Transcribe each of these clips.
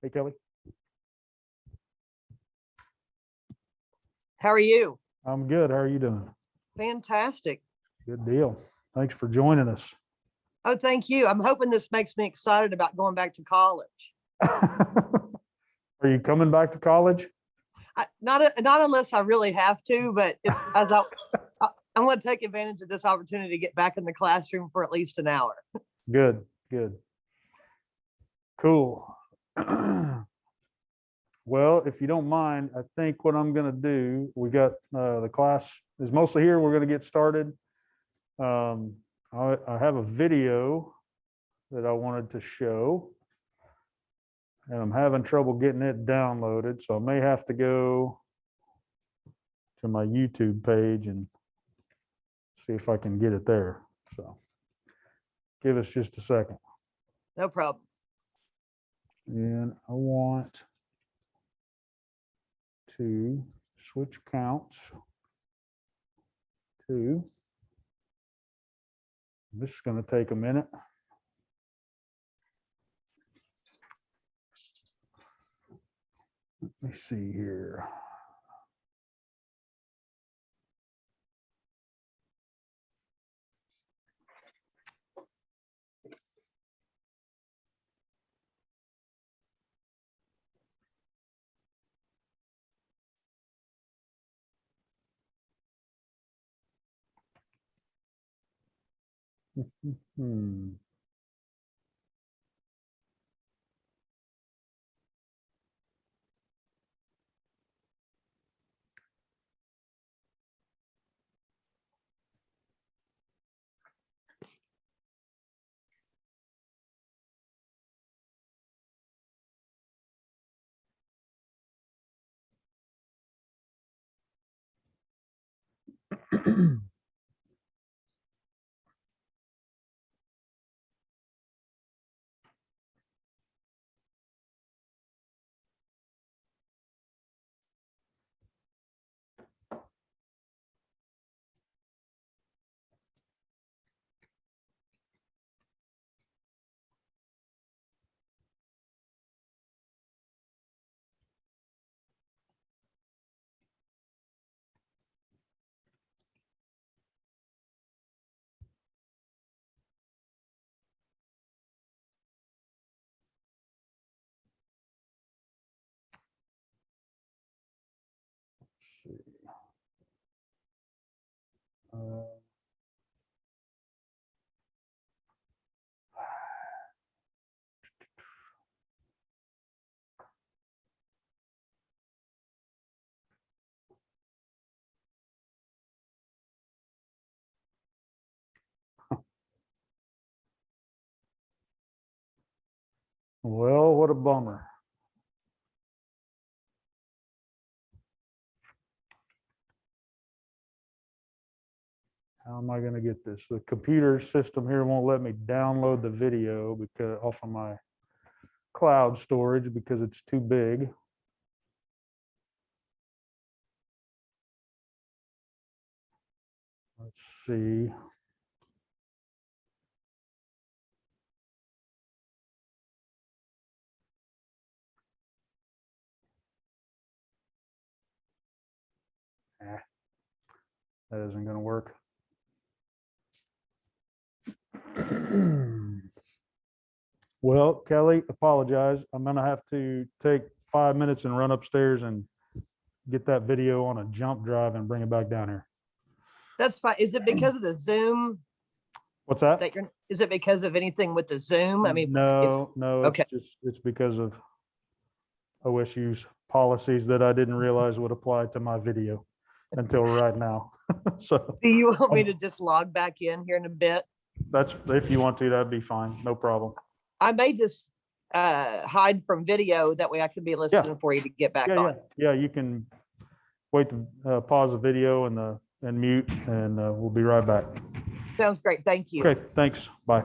Hey, Kelly. How are you? I'm good. How are you doing? Fantastic. Good deal. Thanks for joining us. Oh, thank you. I'm hoping this makes me excited about going back to college. Are you coming back to college? Not unless I really have to, but it's as I'm going to take advantage of this opportunity to get back in the classroom for at least an hour. Good, good. Cool. Well, if you don't mind, I think what I'm going to do, we got the class is mostly here. We're going to get started. I have a video that I wanted to show, and I'm having trouble getting it downloaded, so I may have to go to my YouTube page and see if I can get it there. So give us just a second. No problem. And I want to switch counts to, this is going to take a minute. Let me see here. Hmm. Let's see. Well, what a bummer. How am I going to get this? The computer system here won't let me download the video because off of my cloud storage because it's too big. Let's see. That isn't going to work. Well, Kelly, apologize. I'm going to have to take 5 minutes and run upstairs and get that video on a jump drive and bring it back down here. That's fine. Is it because of the Zoom? What's that? Is it because of anything with the Zoom? I mean, no, okay. It's because of OSU's policies that I didn't realize would apply to my video until right now. So Do you want me to just log back in here in a bit? that's, if you want to, that'd be fine. No problem. I may just hide from video. That way I can be listening for you to get back on. Yeah, you can wait to pause the video and mute, and we'll be right back. Sounds great. Thank you. Okay, thanks. Bye.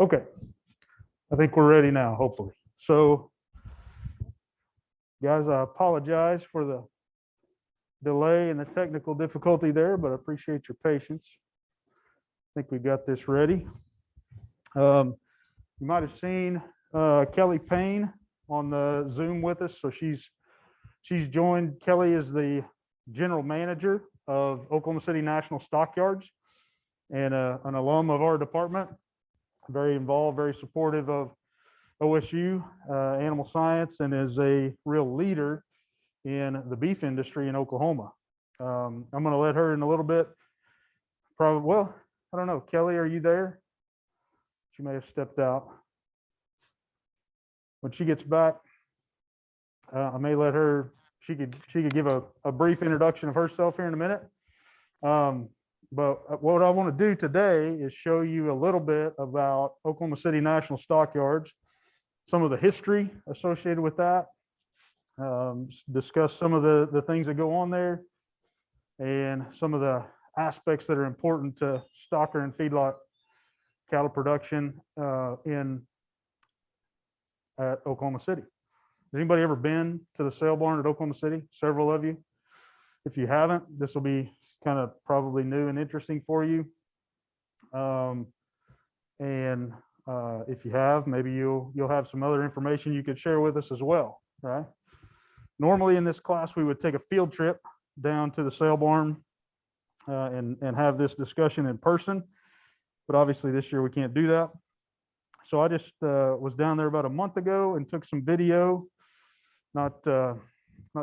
Okay. I think we're ready now, hopefully. So, guys, I apologize for the delay and the technical difficulty there, but I appreciate your patience. I think we got this ready. You might have seen Kelly Payne on the Zoom with us. So she's joined. Kelly is the general manager of Oklahoma City National Stockyards and an alum of our department. Very involved, very supportive of OSU animal science, and is a real leader in the beef industry in Oklahoma. I'm going to let her in a little bit. Probably, well, I don't know. Kelly, are you there? She may have stepped out. When she gets back, I may let her. She could give a brief introduction of herself here in a minute. But what I want to do today is show you a little bit about Oklahoma City National Stockyards, some of the history associated with that, discuss some of the things that go on there, and some of the aspects that are important to stocker and feedlot cattle production at Oklahoma City. Has anybody ever been to the sale barn at Oklahoma City? Several of you. If you haven't, this will be kind of probably new and interesting for you. If you have, maybe you'll have some other information you could share with us as well, right? Normally in this class, we would take a field trip down to the sale barn and have this discussion in person, but obviously this year we can't do that. So I just was down there about a month ago and took some video, not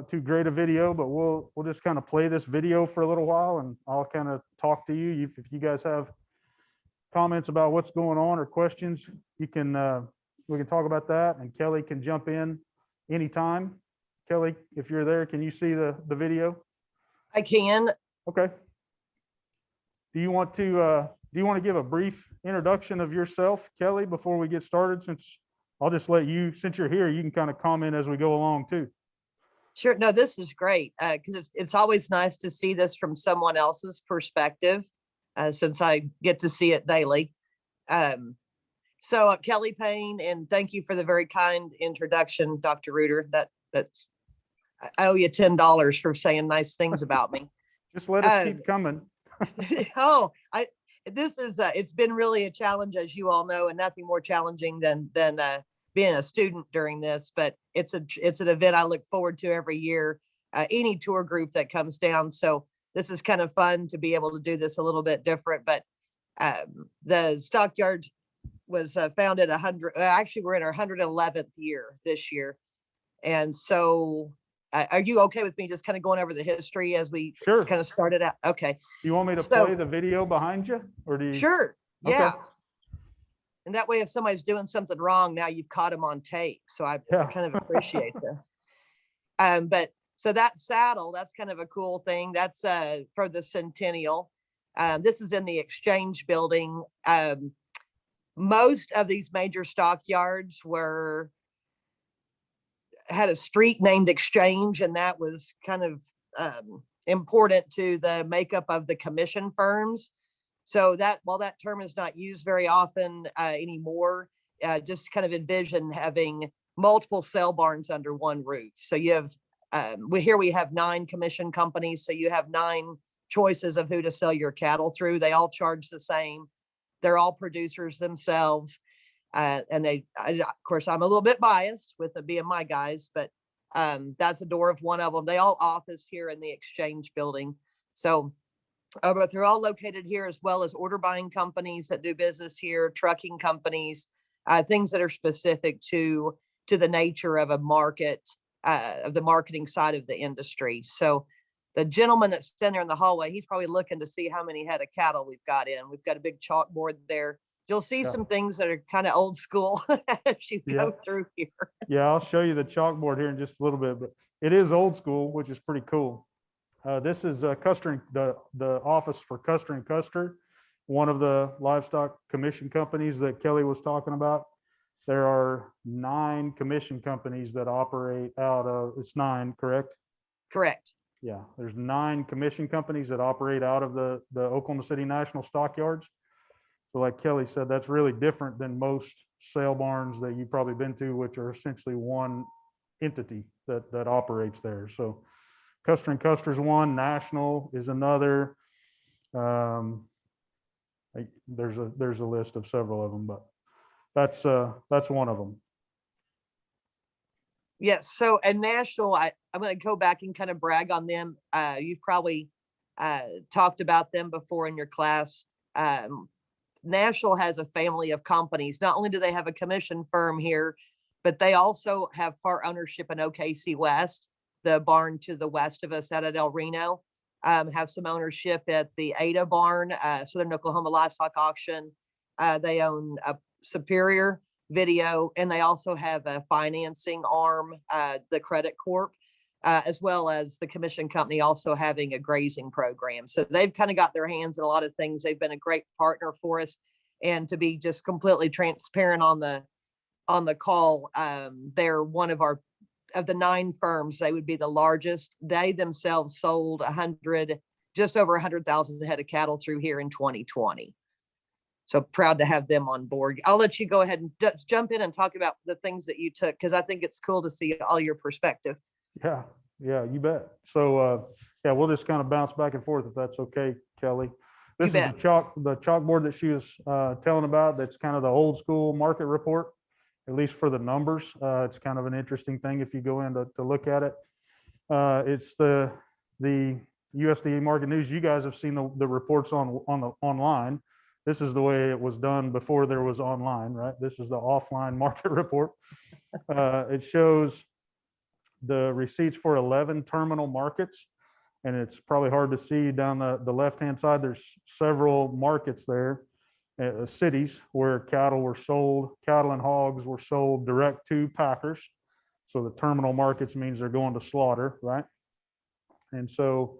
too great a video, but we'll just kind of play this video for a little while, and I'll kind of talk to you. If you guys have comments about what's going on or questions, you can we can talk about that, and Kelly can jump in anytime. Kelly, if you're there, can you see the video? I can. Okay. Do you want to give a brief introduction of yourself, Kelly, before we get started? Since I'll just let you, since you're here, you can kind of comment as we go along too. Sure. No, this is great because it's always nice to see this from someone else's perspective, since I get to see it daily. So Kelly Payne, and thank you for the very kind introduction, Dr. Reuter. That's I owe you $10 for saying nice things about me. Just let us keep coming. It's been really a challenge, as you all know, and nothing more challenging than being a student during this. But it's an event I look forward to every year. Any tour group that comes down, so this is kind of fun to be able to do this a little bit different. But the Stockyards was founded actually we're in our 111th year this year, and so. Are you okay with me just kind of going over the history as we Sure. kind of started out? Okay. You want me to play the video behind you, or do you? Sure. Okay. Yeah. And that way, if somebody's doing something wrong, now you've caught them on tape. So I kind of appreciate this. But so that saddle, that's kind of a cool thing. That's for the centennial. This is in the Exchange building. Most of these major stockyards had a street named Exchange, and that was kind of important to the makeup of the commission firms. So that while that term is not used very often anymore, just kind of envision having multiple sale barns under one roof. So you have we have 9 commission companies, so you have 9 choices of who to sell your cattle through. They all charge the same. They're all producers themselves. And of course, I'm a little bit biased with the being my guys, but that's the door of one of them. They all office here in the Exchange building. So, but they're all located here, as well as order buying companies that do business here, trucking companies, things that are specific to the nature of a market, of the marketing side of the industry. So the gentleman that's standing there in the hallway, he's probably looking to see how many head of cattle we've got in. We've got a big chalkboard there. You'll see some things that are kind of old school as you go through here. Yeah, I'll show you the chalkboard here in just a little bit, but it is old school, which is pretty cool. This is Custer, the office for Custer and Custer, one of the livestock commission companies that Kelly was talking about. There are 9 commission companies that operate out of, it's 9, correct? Correct. Yeah, there's 9 commission companies that operate out of the Oklahoma City National Stockyards. So like Kelly said, that's really different than most sale barns that you've probably been to, which are essentially one entity that operates there. So Custer and Custer's one, National is another. There's a list of several of them, but that's one of them. Yes. So, and National, I'm going to go back and kind of brag on them. You've probably talked about them before in your class. National has a family of companies. Not only do they have a commission firm here, but they also have part ownership in OKC West, the barn to the west of us out at El Reno. Have some ownership at the Ada barn, Southern Oklahoma Livestock Auction. They own a Superior Video, and they also have a financing arm, the Credit Corp, as well as the commission company also having a grazing program. So they've kind of got their hands in a lot of things. They've been a great partner for us. And to be just completely transparent on the call, they're one of the 9 firms. They would be the largest. They themselves sold just over 100,000 head of cattle through here in 2020. So proud to have them on board. I'll let you go ahead and jump in and talk about the things that you took, because I think it's cool to see all your perspective. Yeah, you bet. So yeah, we'll just kind of bounce back and forth if that's okay, Kelly. This is the chalkboard that she was telling about. That's kind of the old school market report, at least for the numbers. It's kind of an interesting thing if you go in to look at it. It's the USDA market news. You guys have seen the reports online. This is the way it was done before there was online, right? This is the offline market report. It shows the receipts for 11 terminal markets, and it's probably hard to see down the left-hand side. There's several markets there, cities where cattle and hogs were sold direct to packers. So the terminal markets means they're going to slaughter, right? And so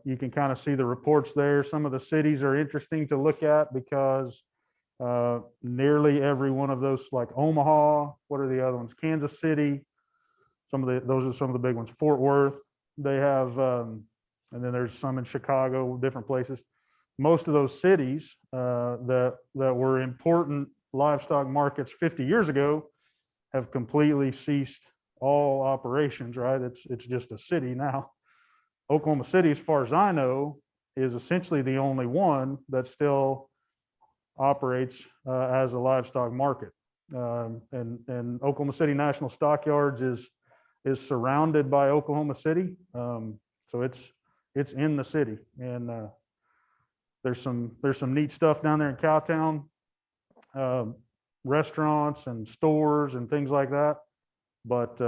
you can kind of see the reports there. Some of the cities are interesting to look at because nearly every one of those, like Omaha, what are the other ones? Kansas City. Those are some of the big ones. Fort Worth, they have, and then there's some in Chicago, different places. Most of those cities that were important livestock markets 50 years ago have completely ceased all operations, right? It's just a city now. Oklahoma City, as far as I know, is essentially the only one that still operates as a livestock market. And Oklahoma City National Stockyards is surrounded by Oklahoma City, so it's in the city. And there's some neat stuff down there in Cowtown, restaurants and stores and things like that. But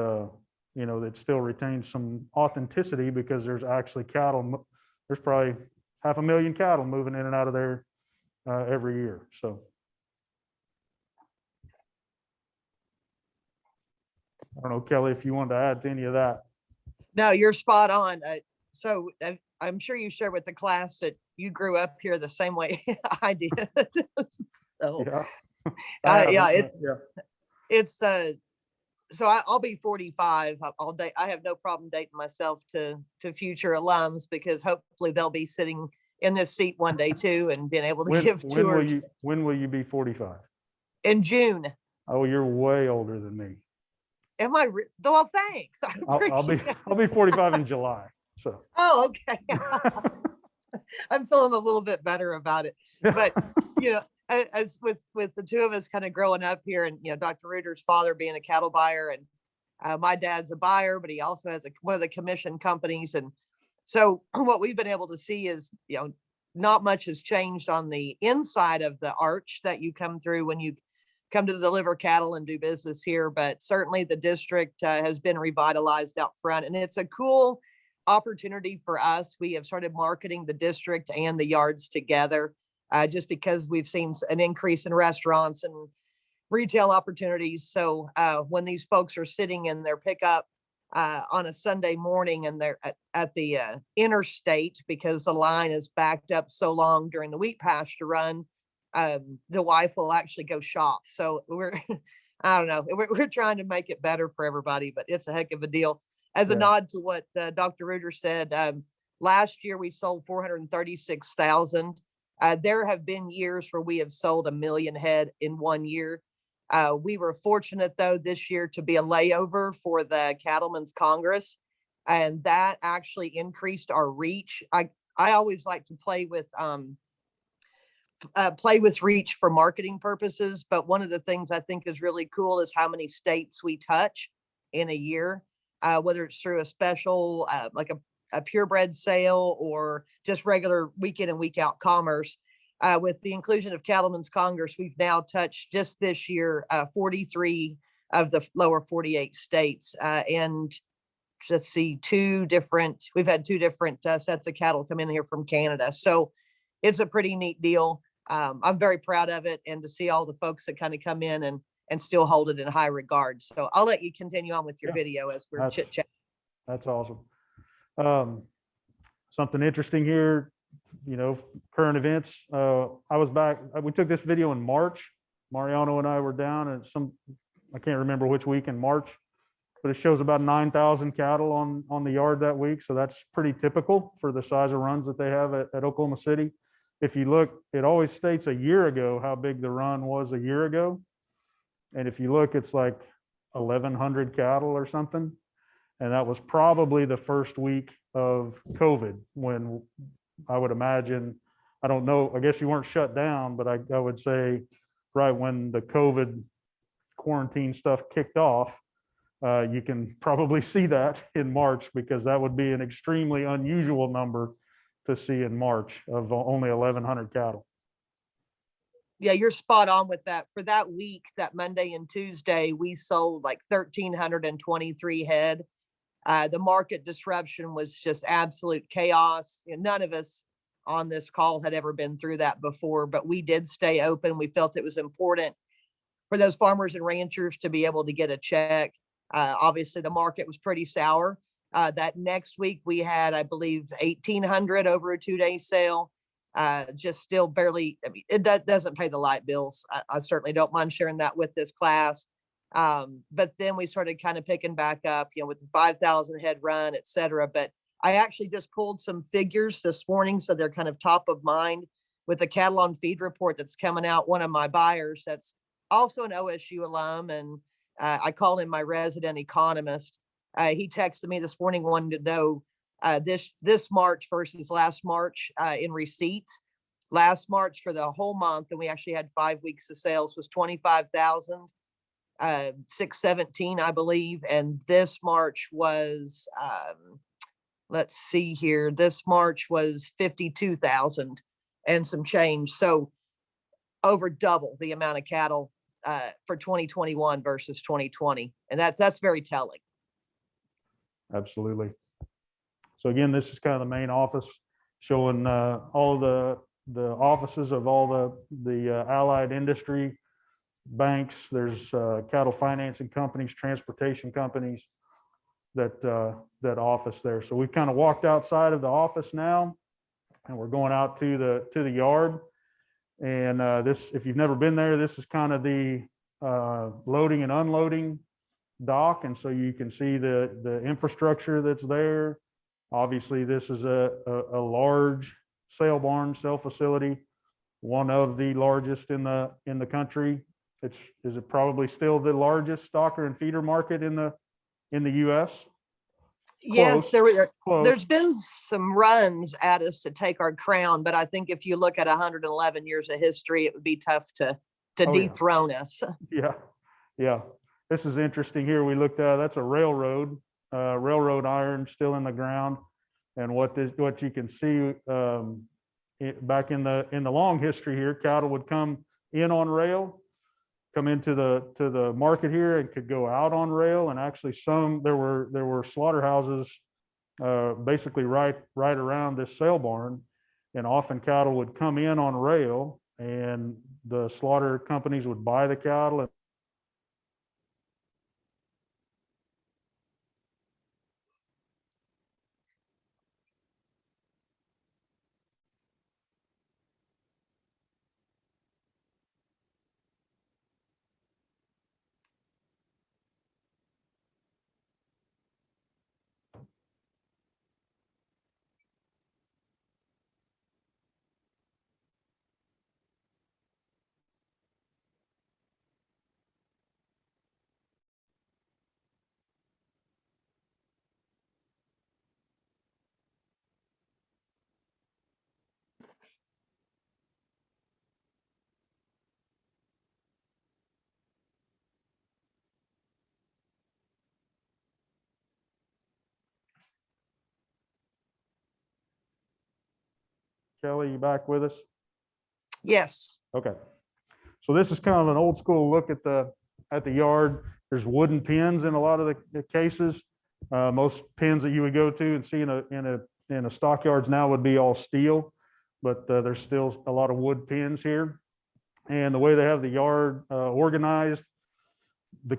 it still retains some authenticity because there's actually cattle. There's probably 500,000 cattle moving in and out of there every year. So I don't know, Kelly, if you wanted to add to any of that. No, you're spot on. So I'm sure you shared with the class that you grew up here the same way I did. So so I'll be 45 all day. I have no problem dating myself to future alums, because hopefully they'll be sitting in this seat one day too and being able to give tours. When will you be 45? In June. Oh, you're way older than me. Am I? Well, thanks. I'll be 45 in July. So. Oh, okay. I'm feeling a little bit better about it. But as with the two of us kind of growing up here, and Dr. Reuter's father being a cattle buyer, and my dad's a buyer, but he also has one of the commission companies. And so what we've been able to see is, not much has changed on the inside of the arch that you come through when you come to deliver cattle and do business here. But certainly the district has been revitalized out front, and it's a cool opportunity for us. We have started marketing the district and the yards together, just because we've seen an increase in restaurants and retail opportunities. So when these folks are sitting in their pickup on a Sunday morning and they're at the interstate, because the line is backed up so long during the wheat pasture run, the wife will actually go shop. So I don't know, we're trying to make it better for everybody, but it's a heck of a deal. As a nod to what Dr. Reuter said, last year we sold 436,000. There have been years where we have sold 1 million head in 1 year. We were fortunate though this year to be a layover for the Cattlemen's Congress, and that actually increased our reach. I always like to play with reach for marketing purposes, but one of the things I think is really cool is how many states we touch in a year, whether it's through a special like a purebred sale or just regular week in and week out commerce. With the inclusion of Cattlemen's Congress, we've now touched just this year 43 of the lower 48 states, and let's see, we've had two different sets of cattle come in here from Canada. So it's a pretty neat deal. I'm very proud of it, and to see all the folks that kind of come in and still hold it in high regard. So I'll let you continue on with your video as we're chit chatting. That's awesome. Something interesting here, current events. We took this video in March. Mariano and I were down at I can't remember which week in March, but it shows about 9,000 cattle on the yard that week. So that's pretty typical for the size of runs that they have at Oklahoma City. If you look, it always states a year ago how big the run was a year ago. And if you look, it's like 1,100 cattle or something. And that was probably the first week of COVID, when I would imagine, I don't know, I guess you weren't shut down, but I would say right when the COVID quarantine stuff kicked off, you can probably see that in March, because that would be an extremely unusual number to see in March of only 1,100 cattle. Yeah, you're spot on with that. For that week, that Monday and Tuesday, we sold like 1,323 head. The market disruption was just absolute chaos. None of us on this call had ever been through that before, but we did stay open. We felt it was important for those farmers and ranchers to be able to get a check. Obviously, the market was pretty sour. That next week, we had, I believe, 1,800 over a 2-day sale. Just still barely, I mean, it doesn't pay the light bills. I certainly don't mind sharing that with this class. But then we started kind of picking back up, with the 5,000 head run, et cetera. But I actually just pulled some figures this morning, so they're kind of top of mind with the cattle on feed report that's coming out. One of my buyers that's also an OSU alum, and I call him my resident economist. He texted me this morning wanting to know this March versus last March in receipts. Last March for the whole month, and we actually had 5 weeks of sales, was 25,617, I believe. And this March was, let's see here, this March was 52,000 and some change. So over double the amount of cattle for 2021 versus 2020. And that's very telling. Absolutely. So again, this is kind of the main office, showing all the offices of all the allied industry, banks. There's cattle financing companies, transportation companies that office there. So we've kind of walked outside of the office now, and we're going out to the yard. And this, if you've never been there, this is kind of the loading and unloading dock, and so you can see the infrastructure that's there. Obviously, this is a large sale barn, sale facility, one of the largest in the country. Is it probably still the largest stocker and feeder market in the U.S.? Yes, there's been some runs at us to take our crown, but I think if you look at 111 years of history, it would be tough to dethrone us. Yeah. This is interesting here. We looked at, that's a railroad iron still in the ground. And what you can see back in the long history here, cattle would come in on rail, come into the market here, and could go out on rail. And actually there were slaughterhouses basically right around this sale barn, and often cattle would come in on rail, and the slaughter companies would buy the cattle. Kelly, you back with us? Yes. Okay. So this is kind of an old school look at the yard. There's wooden pins in a lot of the cases. Most pins that you would go to and see in a stockyards now would be all steel, but there's still a lot of wood pins here. And the way they have the yard organized,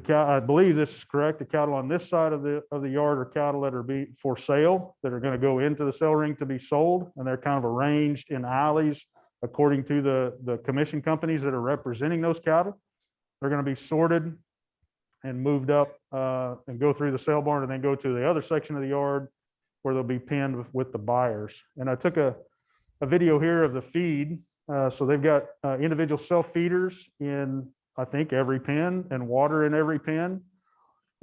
I believe this is correct. The cattle on this side of the yard are cattle that are for sale, that are going to go into the sale ring to be sold, and they're kind of arranged in alleys according to the commission companies that are representing those cattle. They're going to be sorted and moved up and go through the sale barn and then go to the other section of the yard where they'll be pinned with the buyers. And I took a video here of the feed. So they've got individual self feeders in, I think, every pen, and water in every pen.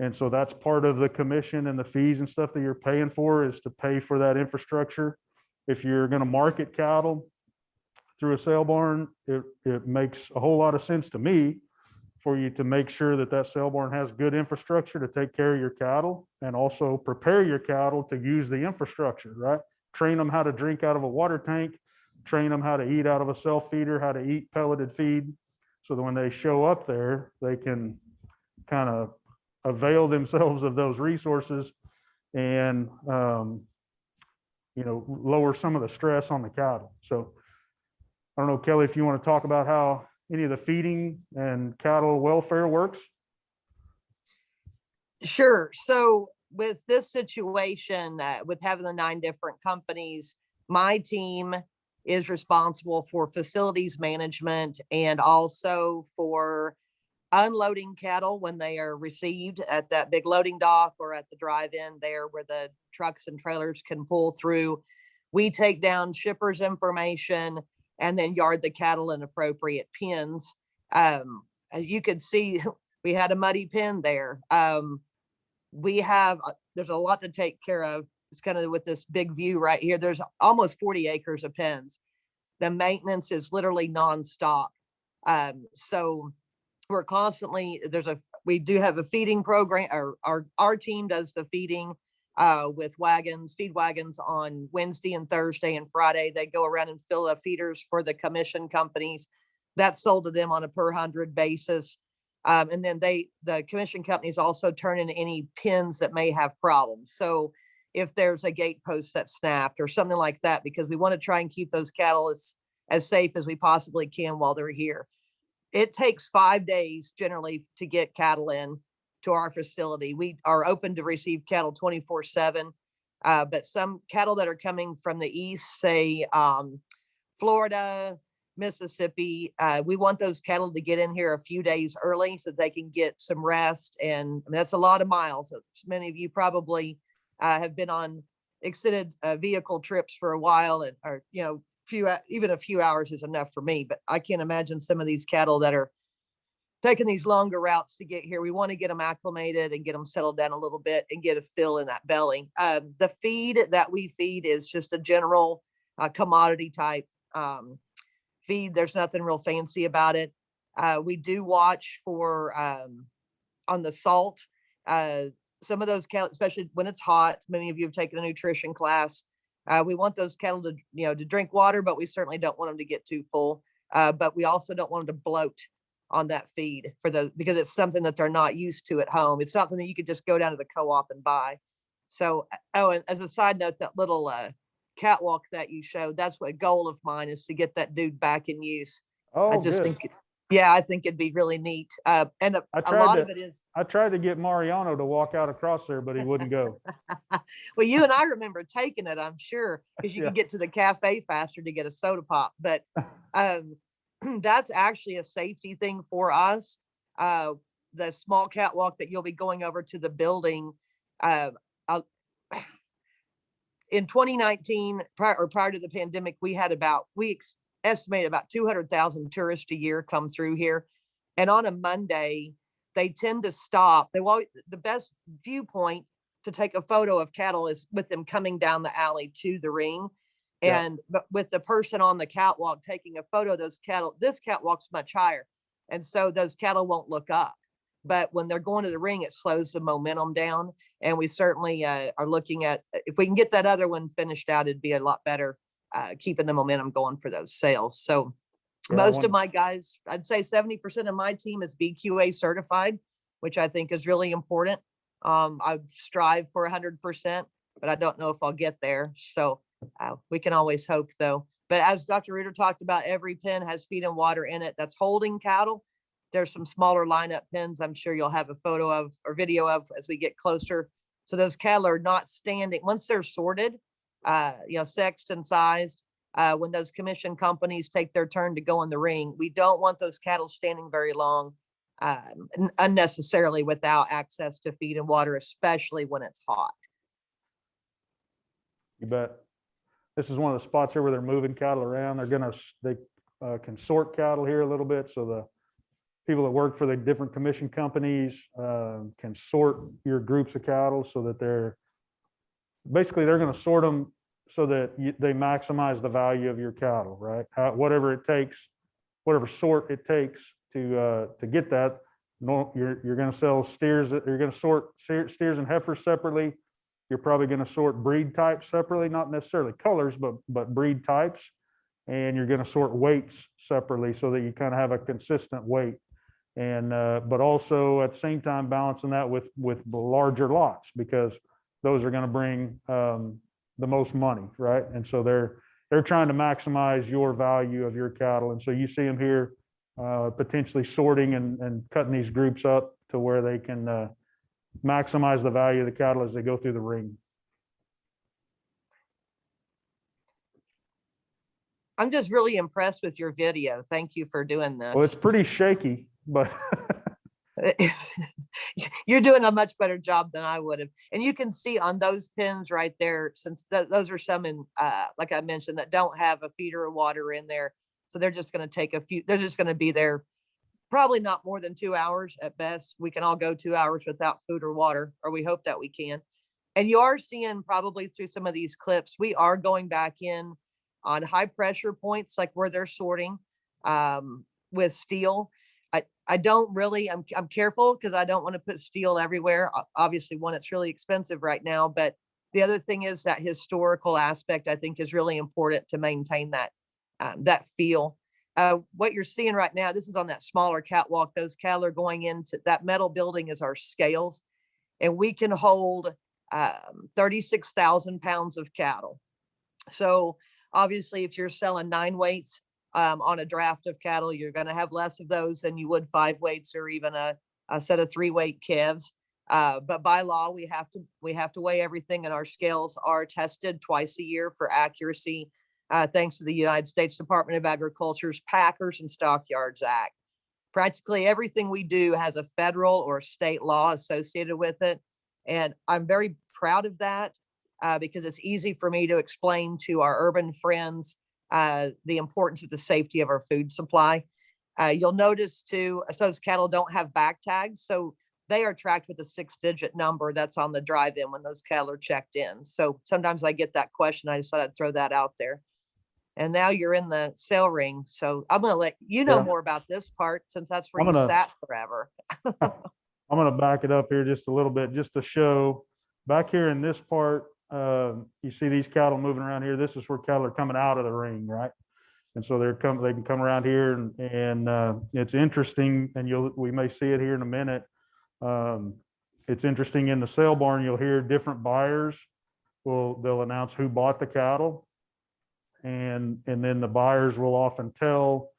And so that's part of the commission and the fees and stuff that you're paying for, is to pay for that infrastructure. If you're going to market cattle through a sale barn, it makes a whole lot of sense to me for you to make sure that that sale barn has good infrastructure to take care of your cattle, and also prepare your cattle to use the infrastructure, right? Train them how to drink out of a water tank, train them how to eat out of a self feeder, how to eat pelleted feed, so that when they show up there, they can kind of avail themselves of those resources and, lower some of the stress on the cattle. So I don't know, Kelly, if you want to talk about how any of the feeding and cattle welfare works. Sure. So with this situation, with having the 9 different companies, my team is responsible for facilities management and also for unloading cattle when they are received at that big loading dock or at the drive-in there where the trucks and trailers can pull through. We take down shippers' information and then yard the cattle in appropriate pens. As you could see, we had a muddy pen there. There's a lot to take care of. It's kind of with this big view right here. There's almost 40 acres of pens. The maintenance is literally nonstop. So we're constantly, we do have a feeding program, or our team does the feeding with feed wagons on Wednesday and Thursday and Friday. They go around and fill the feeders for the commission companies. That's sold to them on a per 100 basis. And then the commission companies also turn in any pins that may have problems. So if there's a gate post that snapped or something like that, because we want to try and keep those cattle as safe as we possibly can while they're here. It takes 5 days generally to get cattle in to our facility. We are open to receive cattle 24/7, but some cattle that are coming from the east, say Florida, Mississippi, we want those cattle to get in here a few days early so they can get some rest. And that's a lot of miles. Many of you probably have been on extended vehicle trips for a while, or even a few hours is enough for me, but I can't imagine some of these cattle that are taking these longer routes to get here. We want to get them acclimated and get them settled down a little bit and get a fill in that belly. The feed that we feed is just a general commodity type feed. There's nothing real fancy about it. We do watch for on the salt. Some of those cattle, especially when it's hot, many of you have taken a nutrition class. We want those cattle to drink water, but we certainly don't want them to get too full. But we also don't want them to bloat on that feed because it's something that they're not used to at home. It's something that you could just go down to the co-op and buy. So, and as a side note, that little catwalk that you showed, that's what a goal of mine is, to get that dude back in use. Oh, I just good. think, I think it'd be really neat. And a lot of it is. I tried to get Mariano to walk out across there, but he wouldn't go. Well, you and I remember taking it, I'm sure, because you Yeah. can get to the cafe faster to get a soda pop. But that's actually a safety thing for us. The small catwalk that you'll be going over to the building, in 2019, prior to the pandemic, we estimate about 200,000 tourists a year come through here. And on a Monday, they tend to stop. The best viewpoint to take a photo of cattle is with them coming down the alley to the ring. And but with the person on the catwalk taking a photo of those cattle, this catwalk's much higher. And so those cattle won't look up. But when they're going to the ring, it slows the momentum down. And we certainly are looking at, if we can get that other one finished out, it'd be a lot better keeping the momentum going for those sales. So Yeah, most of my guys, I'd say 70% of my team is BQA certified, which I think is really important. I strive for 100%, but I don't know if I'll get there. So we can always hope, though. But as Dr. Reuter talked about, every pen has feed and water in it that's holding cattle. There's some smaller lineup pens I'm sure you'll have a photo of or video of as we get closer. So those cattle are not standing. Once they're sorted, sexed and sized, when those commission companies take their turn to go in the ring, we don't want those cattle standing very long unnecessarily without access to feed and water, especially when it's hot. You bet. This is one of the spots here where they're moving cattle around. They can sort cattle here a little bit. So the people that work for the different commission companies can sort your groups of cattle so that they're going to sort them so that they maximize the value of your cattle, right? Whatever it takes, whatever sort it takes to get that. No, you're going to sell steers. You're going to sort steers and heifers separately. You're probably going to sort breed types separately, not necessarily colors, but breed types. And you're going to sort weights separately so that you kind of have a consistent weight. And but also at the same time balancing that with larger lots, because those are going to bring the most money, right? And so they're trying to maximize your value of your cattle. And so you see them here potentially sorting and cutting these groups up to where they can maximize the value of the cattle as they go through the ring. I'm just really impressed with your video. Thank you for doing this. Well, it's pretty shaky, but you're doing a much better job than I would have. And you can see on those pins right there, since those are some in, like I mentioned, that don't have a feeder or water in there. So they're just going to take they're just going to be there probably not more than 2 hours at best. We can all go 2 hours without food or water, or we hope that we can. And you are seeing probably through some of these clips, we are going back in on high pressure points, like where they're sorting with steel. I don't really, I'm careful because I don't want to put steel everywhere. Obviously, one, it's really expensive right now, but the other thing is that historical aspect, I think, is really important to maintain that feel. What you're seeing right now, this is on that smaller catwalk. Those cattle are going into that metal building is our scales, and we can hold 36,000 pounds of cattle. So obviously, if you're selling 9 weights on a draft of cattle, you're going to have less of those than you would 5 weights or even a set of 3-weight calves. But by law, we have to weigh everything, and our scales are tested twice a year for accuracy. Thanks to the United States Department of Agriculture's Packers and Stockyards Act. Practically everything we do has a federal or state law associated with it. And I'm very proud of that because it's easy for me to explain to our urban friends the importance of the safety of our food supply. You'll notice too, those cattle don't have back tags. So they are tracked with a 6-digit number that's on the drive-in when those cattle are checked in. So sometimes I get that question. I just thought I'd throw that out there. And now you're in the sale ring. So I'm going to let you know more about this part, since that's where you sat forever. I'm going to back it up here just a little bit, just to show back here in this part. You see these cattle moving around here. This is where cattle are coming out of the ring, right? And so they can come around here, and it's interesting. And we may see it here in a minute. It's interesting in the sale barn. You'll hear different buyers. They'll announce who bought the cattle. And then the buyers will often tell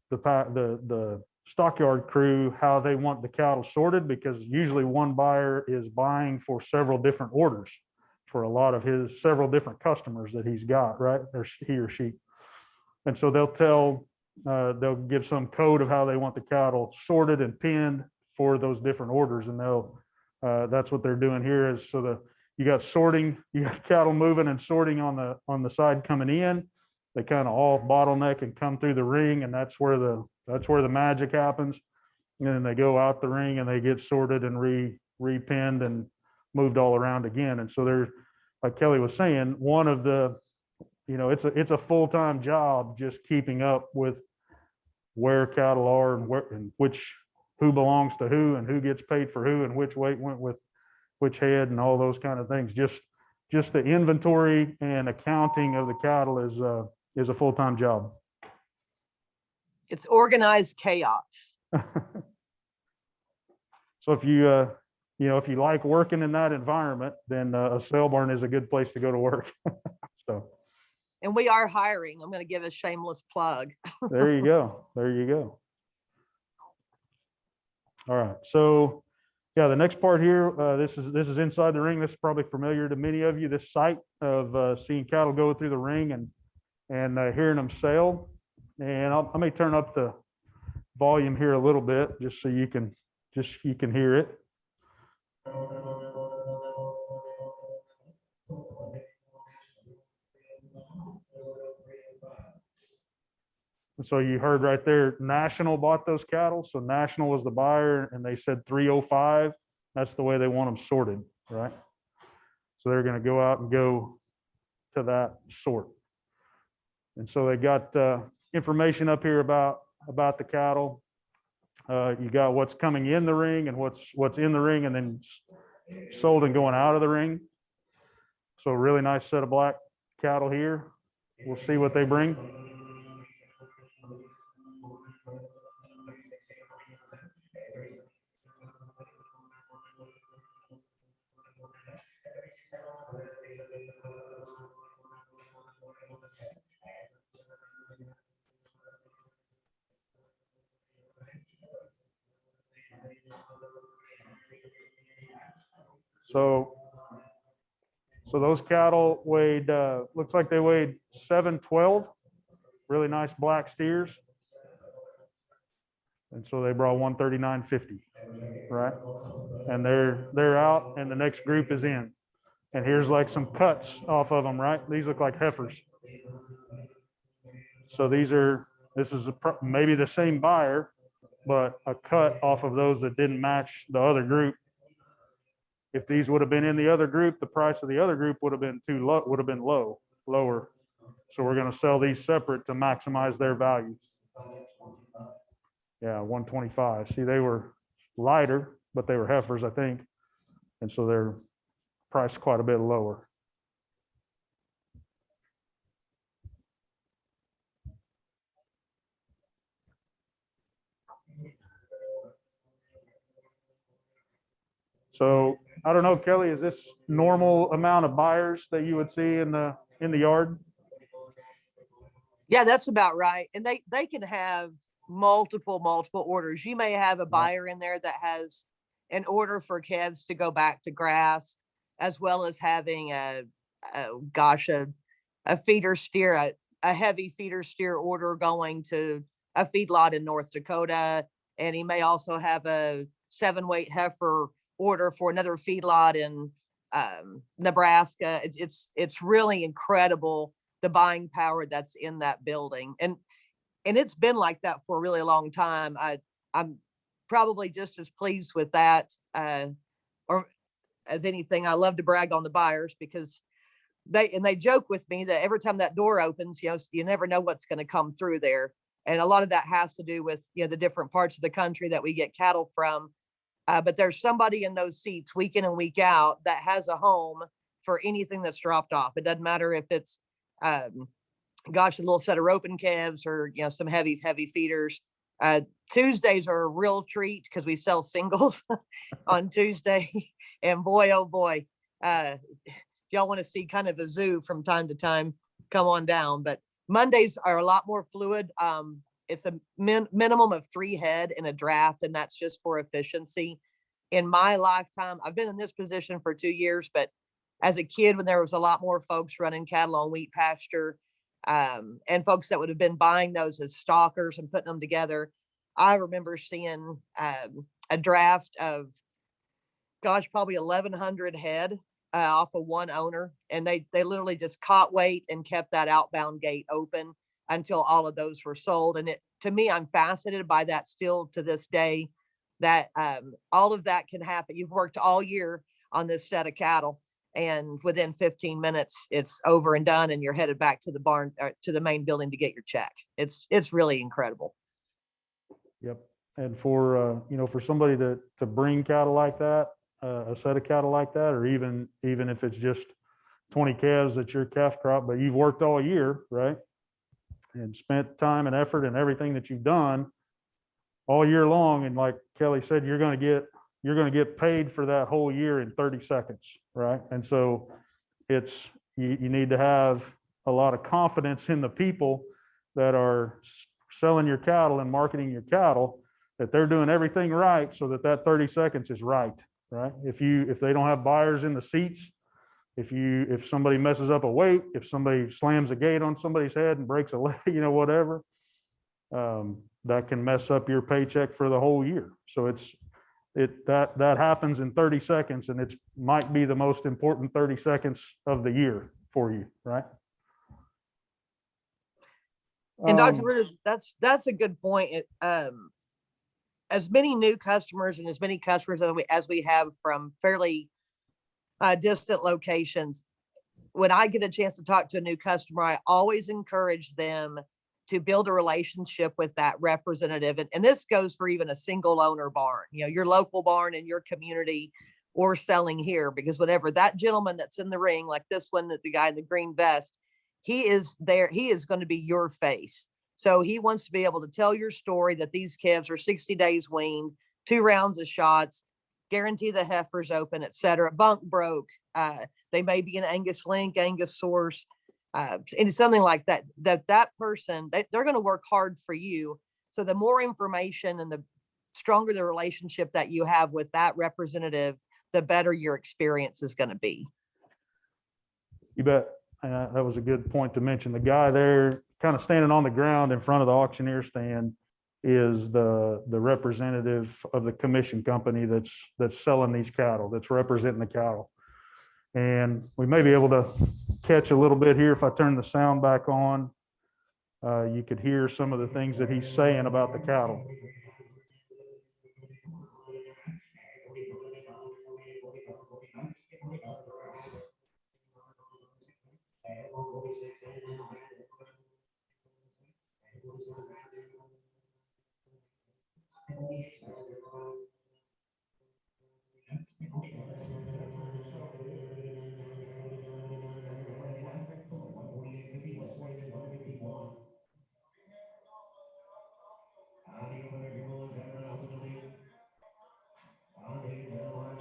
the stockyard crew how they want the cattle sorted, because usually one buyer is buying for several different orders for a lot of his several different customers that he's got, right? Or he or she. And so they'll give some code of how they want the cattle sorted and pinned for those different orders. And that's what they're doing here is you got sorting, you got cattle moving and sorting on the side coming in. They kind of all bottleneck and come through the ring, and that's where the magic happens. And then they go out the ring and they get sorted and repinned and moved all around again. And so they're, like Kelly was saying, one of the, it's a full-time job just keeping up with where cattle are and who belongs to who and who gets paid for who and which weight went with which head and all those kind of things. Just just the inventory and accounting of the cattle is a full-time job. It's organized chaos. So if you if you like working in that environment, then a sale barn is a good place to go to work. So And we are hiring. I'm going to give a shameless plug. there you go. There you go. All right. So yeah, the next part here, this is inside the ring. This is probably familiar to many of you. This sight of seeing cattle go through the ring and hearing them sail. And I may turn up the volume here a little bit just so you can hear it. So you heard right there, National bought those cattle. So National was the buyer and they said 305. That's the way they want them sorted, right? So they're going to go out and go to that sort. And so they got information up here about the cattle. You got what's coming in the ring and what's in the ring and then sold and going out of the ring. So a really nice set of black cattle here. We'll see what they bring. So those cattle weighed, looks like they weighed 712, really nice black steers. And so they brought 139.50, right? And they're out and the next group is in. And here's like some cuts off of them, right? These look like heifers. So this is maybe the same buyer, but a cut off of those that didn't match the other group. If these would have been in the other group, the price of the other group would have been too low, lower. So we're going to sell these separate to maximize their value. Yeah, 125. See, they were lighter, but they were heifers, I think. And so they're priced quite a bit lower. So I don't know, Kelly, is this normal amount of buyers that you would see in the yard? Yeah, that's about right. And they can have multiple orders. You may have a buyer in there that has an order for calves to go back to grass, as well as having a feeder steer, a heavy feeder steer order going to a feedlot in North Dakota. And he may also have a 7-weight heifer order for another feedlot in Nebraska. It's really incredible, the buying power that's in that building. And it's been like that for a really long time. I'm probably just as pleased with that or as anything. I love to brag on the buyers because they joke with me that every time that door opens, you never know what's going to come through there. And a lot of that has to do with, the different parts of the country that we get cattle from. But there's somebody in those seats week in and week out that has a home for anything that's dropped off. It doesn't matter if it's, a little set of roping calves or, some heavy feeders. Tuesdays are a real treat because we sell singles on Tuesday. And boy, oh boy, if y'all want to see kind of a zoo from time to time, come on down. But Mondays are a lot more fluid. It's a minimum of 3 head in a draft, and that's just for efficiency. In my lifetime, I've been in this position for 2 years, but as a kid, when there was a lot more folks running cattle on wheat pasture, and folks that would have been buying those as stalkers and putting them together, I remember seeing a draft of, probably 1,100 head off of one owner, and they literally just caught weight and kept that outbound gate open until all of those were sold. And to me, I'm fascinated by that still to this day, that all of that can happen. You've worked all year on this set of cattle, and within 15 minutes, it's over and done, and you're headed back to the barn, to the main building to get your check. It's really incredible. Yep. And for for somebody to bring cattle like that, a set of cattle like that, or even if it's just 20 calves that's your calf crop, but you've worked all year, right? And spent time and effort and everything that you've done all year long. And like Kelly said, you're going to get paid for that whole year in 30 seconds, right? And so you need to have a lot of confidence in the people that are selling your cattle and marketing your cattle, that they're doing everything right so that 30 seconds is right, right? If they don't have buyers in the seats, if somebody messes up a weight, if somebody slams a gate on somebody's head and breaks a leg, whatever, that can mess up your paycheck for the whole year. So that happens in 30 seconds, and it might be the most important 30 seconds of the year for you, right? And Dr. Ritter, that's a good point. As many new customers and as many customers as we have from fairly distant locations, when I get a chance to talk to a new customer, I always encourage them to build a relationship with that representative. And this goes for even a single owner barn, your local barn in your community, or selling here, because whenever that gentleman that's in the ring, like this one, the guy in the green vest, he is there, he is going to be your face. So he wants to be able to tell your story that these calves are 60 days weaned, 2 rounds of shots, guarantee the heifer's open, etc. Bunk broke. They may be an Angus link, Angus source, and something like that. That person, they're going to work hard for you. So the more information and the stronger the relationship that you have with that representative, the better your experience is going to be. You bet. That was a good point to mention. The guy there kind of standing on the ground in front of the auctioneer stand is the representative of the commission company that's selling these cattle, that's representing the cattle. And we may be able to catch a little bit here. If I turn the sound back on, you could hear some of the things that he's saying about the cattle.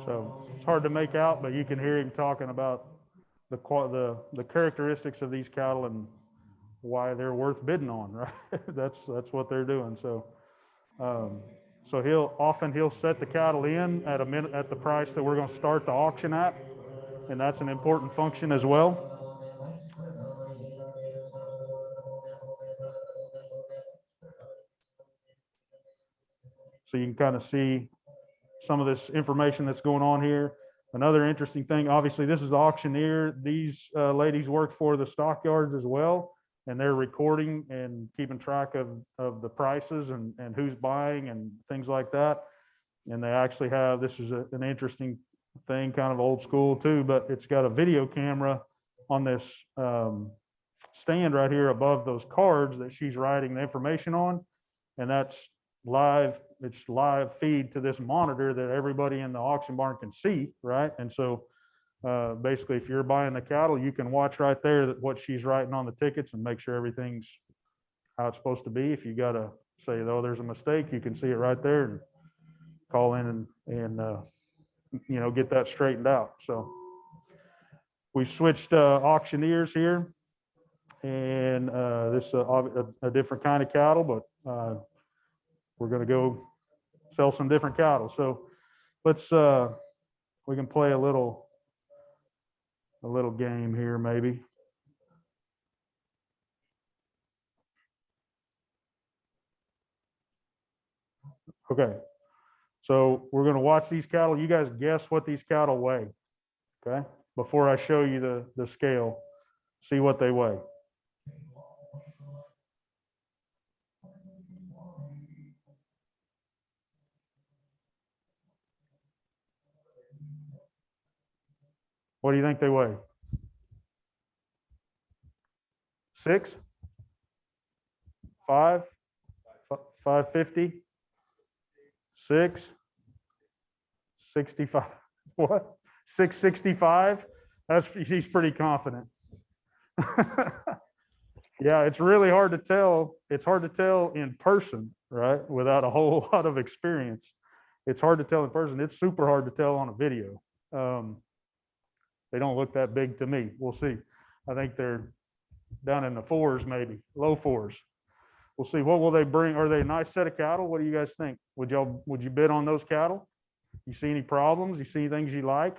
So it's hard to make out, but you can hear him talking about the characteristics of these cattle and why they're worth bidding on, right? That's what they're doing. So so he'll set the cattle in at the price that we're going to start the auction at, and that's an important function as well. So you can kind of see some of this information that's going on here. Another interesting thing, obviously, this is the auctioneer. These ladies work for the stockyards as well, and they're recording and keeping track of the prices and who's buying and things like that. And they actually have, this is an interesting thing, kind of old school too, but it's got a video camera on this stand right here above those cards that she's writing the information on. And that's live, it's live feed to this monitor that everybody in the auction barn can see, right? And so basically, if you're buying the cattle, you can watch right there what she's writing on the tickets and make sure everything's how it's supposed to be. If you got to say, oh, there's a mistake, you can see it right there and call in and get that straightened out. So we switched auctioneers here, and this is a different kind of cattle, but we're going to go sell some different cattle. So let's we can play a little game here maybe. Okay, so we're going to watch these cattle. You guys guess what these cattle weigh, okay? Before I show you the scale, see what they weigh. What do you think they weigh? 6? 5? 550? 6? 65? What? 665? he's pretty confident. Yeah, it's really hard to tell. It's hard to tell in person, right? Without a whole lot of experience. It's hard to tell in person. It's super hard to tell on a video. They don't look that big to me. We'll see. I think they're down in the fours, maybe low fours. We'll see. What will they bring? Are they a nice set of cattle? What do you guys think? Would you bid on those cattle? You see any problems? You see things you like?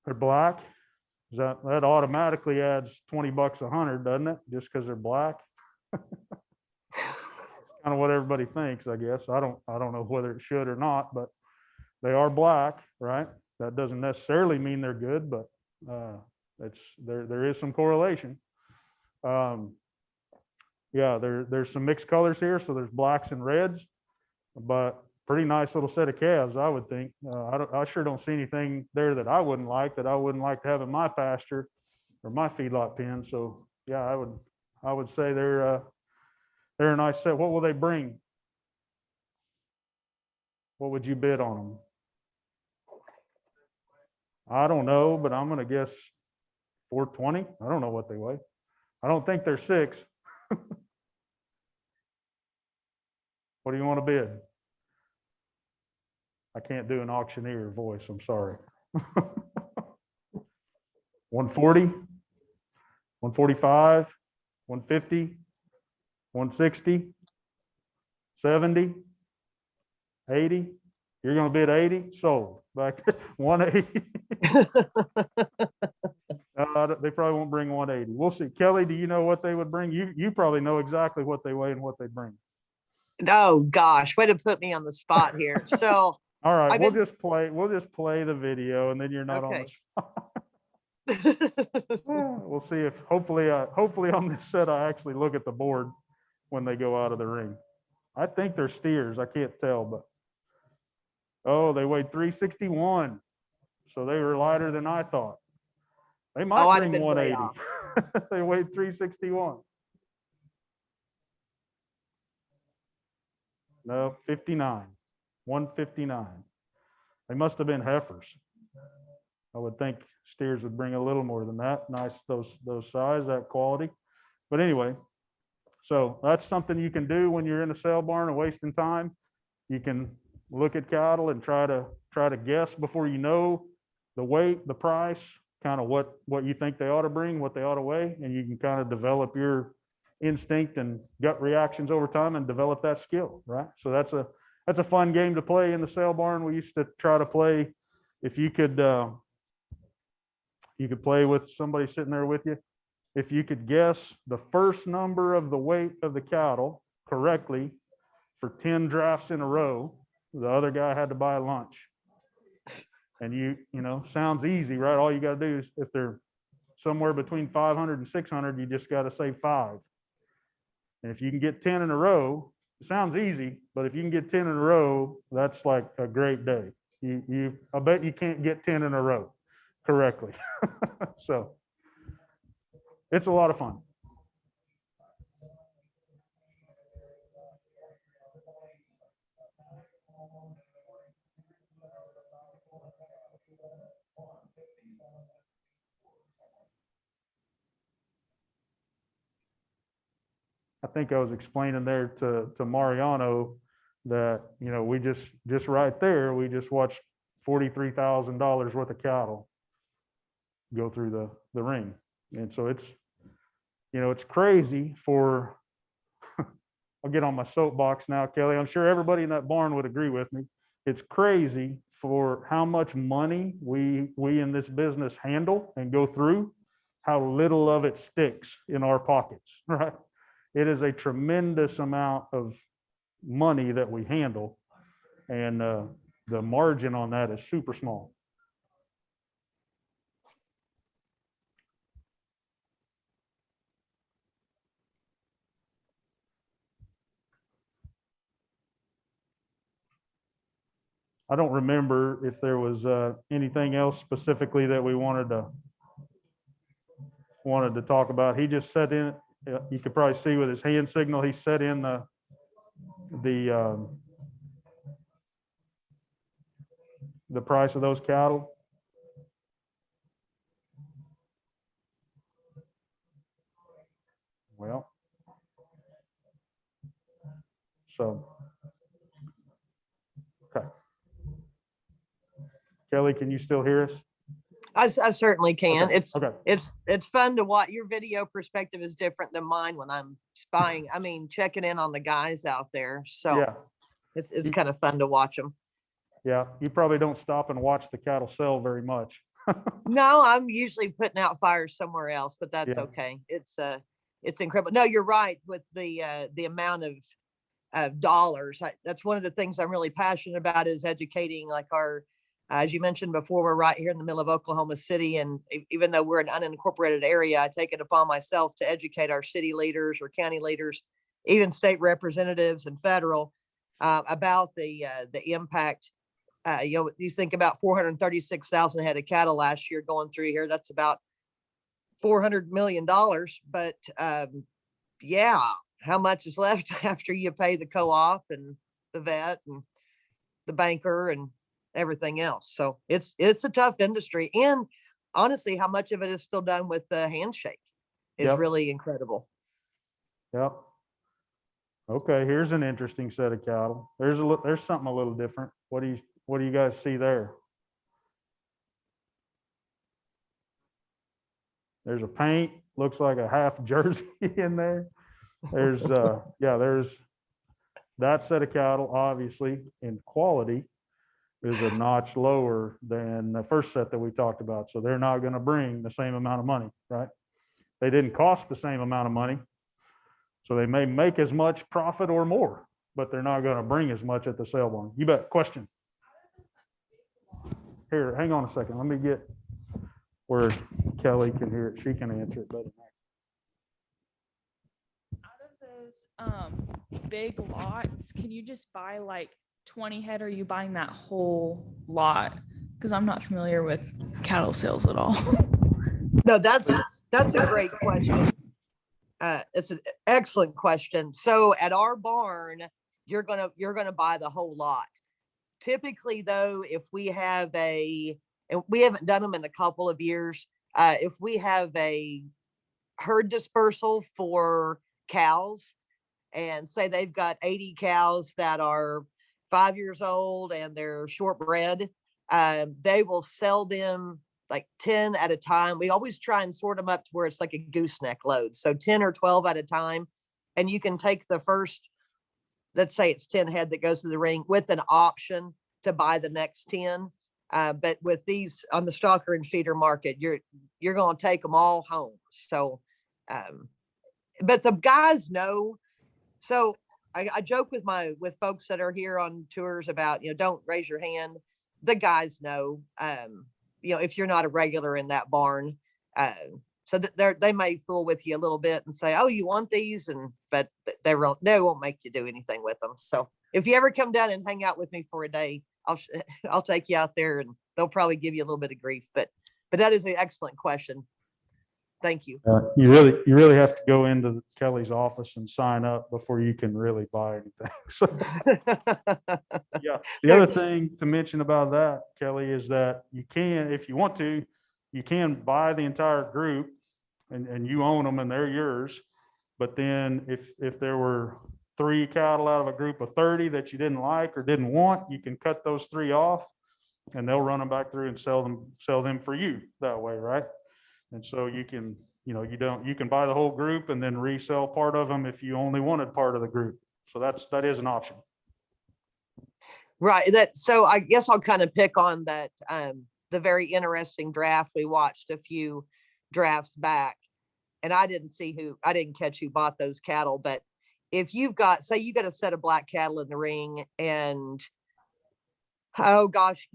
They're black. That automatically adds $20 a hundred, doesn't it? Just because they're black. Kind of what everybody thinks, I guess. I don't know whether it should or not, but they are black, right? That doesn't necessarily mean they're good, but there is some correlation. Yeah, there's some mixed colors here, so there's blacks and reds, but pretty nice little set of calves, I would think. I sure don't see anything there that I wouldn't like to have in my pasture or my feedlot pen. So yeah, I would say they're a nice set. What will they bring? What would you bid on them? I don't know, but I'm gonna guess 420. I don't know what they weigh. I don't think they're 6. What do you want to bid? I can't do an auctioneer voice. I'm sorry. 140, 145, 150, 160, 70, 80. You're going to bid 80? Sold. Back 180. They probably won't bring 180. We'll see. Kelly, do you know what they would bring? You probably know exactly what they weigh and what they bring. Oh gosh, way to put me on the spot here. So all right, I've we'll been- just play the video, and then you're not on the spot. We'll see if hopefully on this set I actually look at the board when they go out of the ring. I think they're steers. I can't tell, but oh, they weighed 361, so they were lighter than I thought. They might bring 180. They weighed 361. No, 59. 159. They must have been heifers. I would think steers would bring a little more than that. Nice, those size, that quality. But anyway, so that's something you can do when you're in a sale barn and wasting time. You can look at cattle and try to guess before you know the weight, the price, kind of what you think they ought to bring, what they ought to weigh, and you can kind of develop your instinct and gut reactions over time and develop that skill, right? So that's a fun game to play in the sale barn. We used to try to play, if you could play with somebody sitting there with you. If you could guess the first number of the weight of the cattle correctly for 10 drafts in a row, the other guy had to buy lunch. And you know, sounds easy, right? All you got to do is, if they're somewhere between 500 and 600, you just got to say 5. And if you can get 10 in a row, it sounds easy, but if you can get 10 in a row, that's like a great day. I bet you can't get 10 in a row correctly. So it's a lot of fun. I think I was explaining there to Mariano that, you know, we just right there, we just watched $43,000 worth of cattle go through the ring. And so it's, you know, it's crazy for, I'll get on my soapbox now, Kelly. I'm sure everybody in that barn would agree with me. It's crazy for how much money we in this business handle and go through, how little of it sticks in our pockets, right? It is a tremendous amount of money that we handle, and the margin on that is super small. I don't remember if there was anything else specifically that we wanted to talk about. He just set in, you could probably see with his hand signal, he set in the price of those cattle. Well, so, okay. Kelly, can you still hear us? I certainly can. Okay, okay. It's fun to watch. Your video perspective is different than mine when I'm spying. I mean, checking in on the guys out there. So Yeah, it's kind of fun to watch them. yeah. You probably don't stop and watch the cattle sell very much. No, I'm usually putting out fires somewhere else, but that's Yeah. okay. It's incredible. No, you're right with the amount of dollars. That's one of the things I'm really passionate about is educating like our, as you mentioned before, we're right here in the middle of Oklahoma City. And even though we're an unincorporated area, I take it upon myself to educate our city leaders or county leaders, even state representatives and federal, about the impact. You think about 436,000 head of cattle last year going through here. That's about $400 million. But yeah, how much is left after you pay the co-op and the vet and the banker and everything else? So it's a tough industry. And honestly, how much of it is still done with the handshake is Yep. really incredible. Yep. Okay, here's an interesting set of cattle. There's something a little different. What do you guys see there? There's a paint, looks like a half jersey in there. There's there's that set of cattle, obviously in quality is a notch lower than the first set that we talked about. So they're not going to bring the same amount of money, right? They didn't cost the same amount of money. So they may make as much profit or more, but they're not going to bring as much at the sale barn. You bet. Question. Here, hang on a second. Let me get where Kelly can hear it. She can answer it better than I. Out of those big lots, can you just buy like 20 head, or are you buying that whole lot? Because I'm not familiar with cattle sales at all. No, that's a great question. It's an excellent question. So at our barn, you're gonna buy the whole lot. Typically, though, if we have and we haven't done them in a couple of years, if we have a herd dispersal for cows, and say they've got 80 cows that are 5 years old and they're shortbred, they will sell them like 10 at a time. We always try and sort them up to where it's like a gooseneck load. So 10 or 12 at a time. And you can take the first, let's say it's 10 head that goes to the ring with an option to buy the next 10. But with these on the stalker and feeder market, you're going to take them all home. So, but the guys know. So I joke with folks that are here on tours about, don't raise your hand. The guys know, if you're not a regular in that barn, so that they may fool with you a little bit and say, "Oh, you want these?" But they won't make you do anything with them. So if you ever come down and hang out with me for a day, I'll take you out there, and they'll probably give you a little bit of grief. But that is an excellent question. Thank you. You really have to go into Kelly's office and sign up before you can really buy anything. So, yeah. The other thing to mention about that, Kelly, is that you can, if you want to, you can buy the entire group and you own them and they're yours. But then if there were 3 cattle out of a group of 30 that you didn't like or didn't want, you can cut those 3 off and they'll run them back through and sell them for you that way, right? And so you can, you can buy the whole group and then resell part of them if you only wanted part of the group. So that is an option. Right. So I guess I'll kind of pick on that, the very interesting draft we watched a few drafts back, and I didn't catch who bought those cattle. But if you got a set of black cattle in the ring, and oh gosh,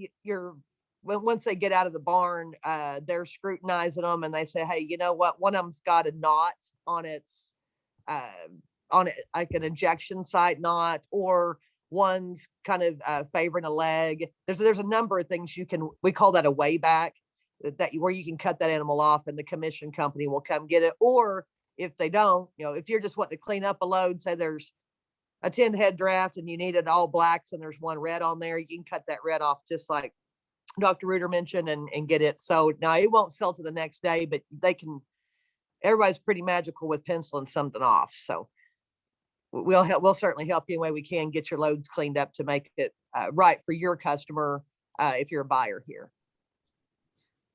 once they get out of the barn, they're scrutinizing them and they say, "Hey, you know what? One of them's got a knot on its, on it, like an injection site knot, or one's kind of favoring a leg." There's a number of things we call that a way back, where you can cut that animal off and the commission company will come get it. Or if they don't, if you're just wanting to clean up a load, say there's a 10 head draft and you needed all blacks and there's one red on there, you can cut that red off just like Dr. Reuter mentioned and get it sold. Now it won't sell to the next day, but they can, everybody's pretty magical with penciling something off. So we'll certainly help you any way we can get your loads cleaned up to make it right for your customer if you're a buyer here.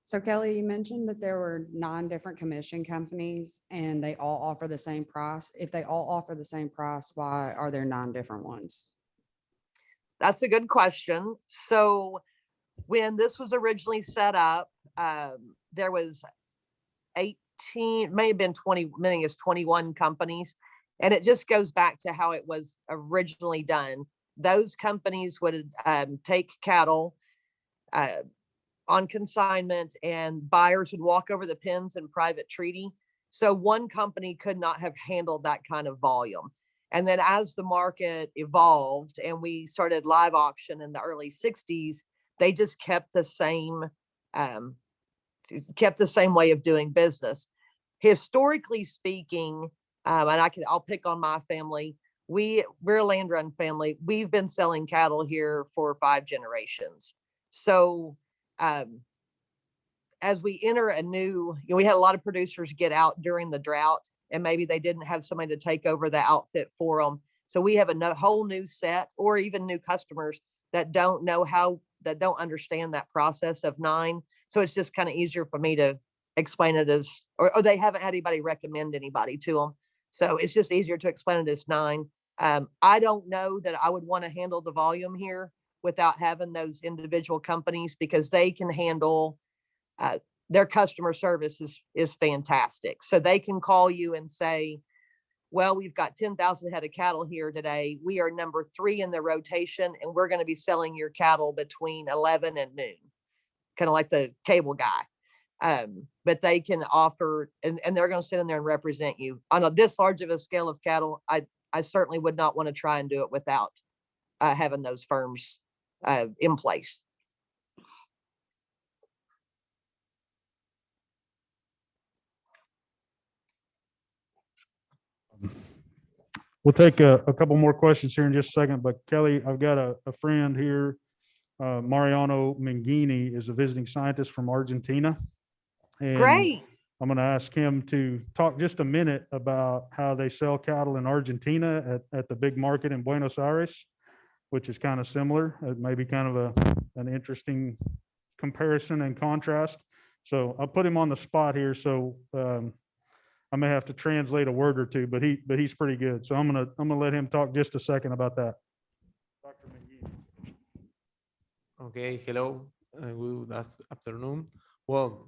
So Kelly, you mentioned that there were 9 different commission companies and they all offer the same price. If they all offer the same price, why are there 9 different ones? That's a good question. So when this was originally set up, there was 18, may have been 20, I think it's 21 companies. And it just goes back to how it was originally done. Those companies would take cattle on consignment, and buyers would walk over the pens in private treaty. So one company could not have handled that kind of volume. And then as the market evolved and we started live auction in the early 60s, they just kept the same way of doing business. Historically speaking, and I'll pick on my family. We're a land run family. We've been selling cattle here for 5 generations. So as we enter a new, we had a lot of producers get out during the drought, and maybe they didn't have somebody to take over the outfit for them. So we have a whole new set, or even new customers that don't understand that process of 9. So it's just kind of easier for me to explain it as, or they haven't had anybody recommend anybody to them. So it's just easier to explain it as 9. I don't know that I would want to handle the volume here without having those individual companies, because they can handle their customer service is fantastic. So they can call you and say, well, we've got 10,000 head of cattle here today. We are number 3 in the rotation, and we're going to be selling your cattle between 11 and noon, kind of like the cable guy. But they can offer, and they're going to sit in there and represent you. On this large of a scale of cattle, I certainly would not want to try and do it without having those firms in place. We'll take a couple more questions here in just a second, but Kelly, I've got a friend here, Mariano Mangini is a visiting scientist from Argentina. And Great. I'm going to ask him to talk just a minute about how they sell cattle in Argentina at the big market in Buenos Aires, which is kind of similar. It may be kind of an interesting comparison and contrast. So I'll put him on the spot here. So I may have to translate a word or two, but he's pretty good. So I'm gonna let him talk just a second about that. Dr. McGee. Okay, hello, good afternoon. Well,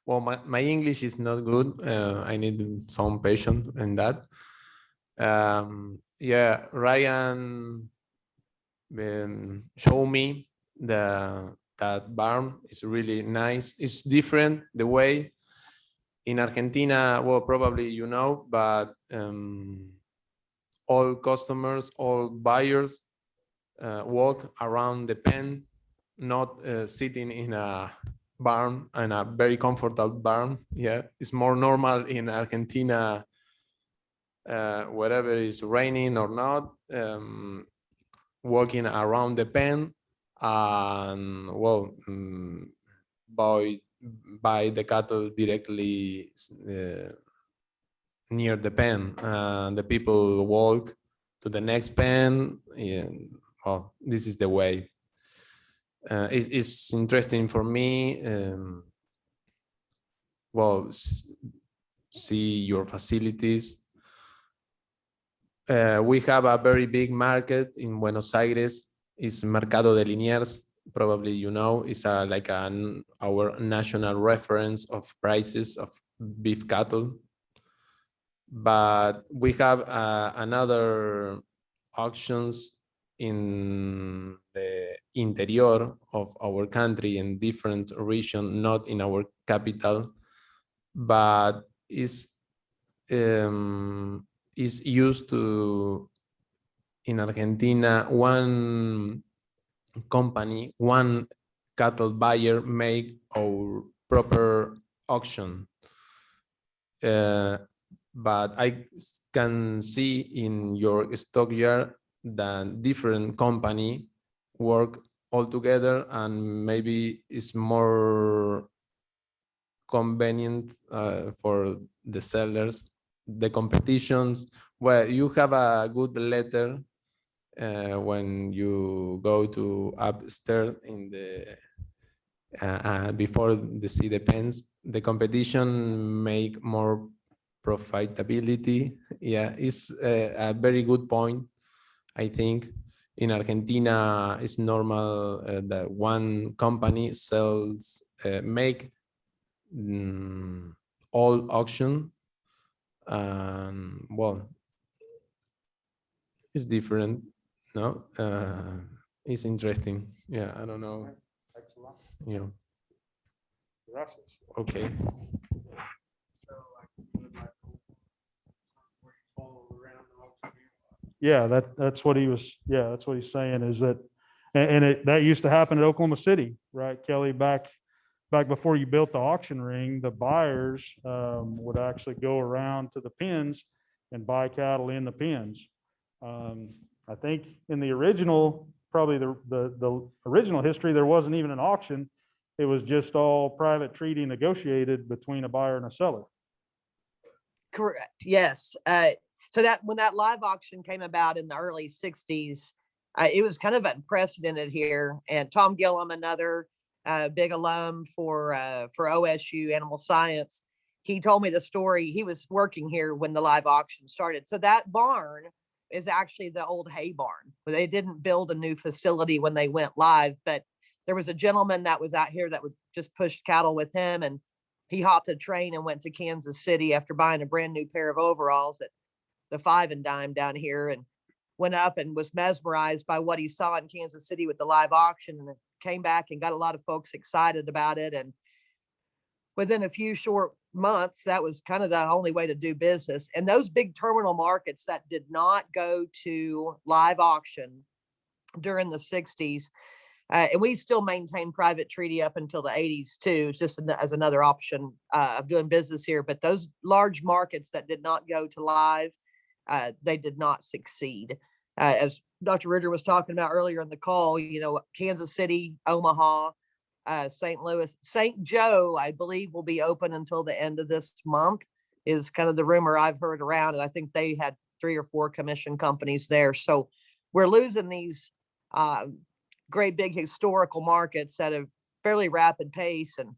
my English is not good. I need some patience in that. Yeah, Ryan showed me that barn is really nice. It's different the way. In Argentina, well, probably you know, but all customers, all buyers walk around the pen, not sitting in a barn, and a very comfortable barn. Yeah, it's more normal in Argentina, whether it's raining or not, walking around the pen, and well, buy the cattle directly near the pen. The people walk to the next pen, and well, this is the way. It's interesting for me. Well, see your facilities. We have a very big market in Buenos Aires. It's Mercado de Liniers. Probably you know, it's like our national reference of prices of beef cattle. But we have another auctions in the interior of our country, in different regions, not in our capital, but is used to, in Argentina, one company, one cattle buyer make our proper auction. But I can see in your stockyard that different company work all together, and maybe it's more convenient for the sellers. The competitions, well, you have a good letter when you go to upstairs in the before the see the pens. The competition make more profitability. Yeah, it's a very good point. I think in Argentina, it's normal that one company sells, make all auction. Well, it's different, no? It's interesting. Yeah, I don't know. Excellent. Yeah, Gracias. okay. Yeah, that's what he was, yeah, that's what he's saying is that, that used to happen at Oklahoma City, right, Kelly, back before you built the auction ring, the buyers would actually go around to the pens and buy cattle in the pens. I think in the original, probably the original history, there wasn't even an auction. It was just all private treaty negotiated between a buyer and a seller. Correct. Yes. So that when that live auction came about in the early 60s, it was kind of unprecedented here. And Tom Gillum, another big alum for OSU Animal Science, he told me the story. He was working here when the live auction started. So that barn is actually the old hay barn. They didn't build a new facility when they went live, but there was a gentleman that was out here that would just push cattle with him, and he hopped a train and went to Kansas City after buying a brand new pair of overalls at the Five and Dime down here, and went up and was mesmerized by what he saw in Kansas City with the live auction, and came back and got a lot of folks excited about it. And within a few short months, that was kind of the only way to do business. And those big terminal markets that did not go to live auction during the 60s, and we still maintain private treaty up until the 80s too, just as another option of doing business here. But those large markets that did not go to live, they did not succeed. As Dr. Ritter was talking about earlier in the call, Kansas City, Omaha, St. Louis, St. Joe, I believe will be open until the end of this month, is kind of the rumor I've heard around. And I think they had 3 or 4 commission companies there. So we're losing these great big historical markets at a fairly rapid pace. And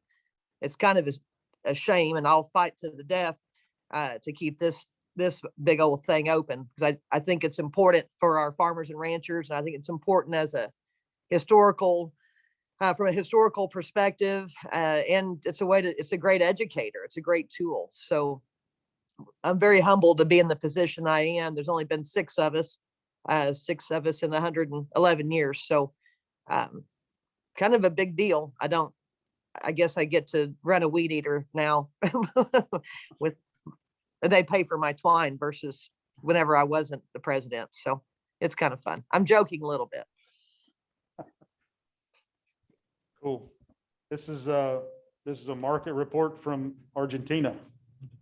it's kind of a shame, and I'll fight to the death to keep this big old thing open, because I think it's important for our farmers and ranchers. And I think it's important as a historical, from a historical perspective, and it's a great educator. It's a great tool. So I'm very humbled to be in the position I am. There's only been 6 of us in 111 years. So kind of a big deal. I guess I get to run a weed eater now with, they pay for my twine versus whenever I wasn't the president. So it's kind of fun. I'm joking a little bit. Cool. This is a market report from Argentina.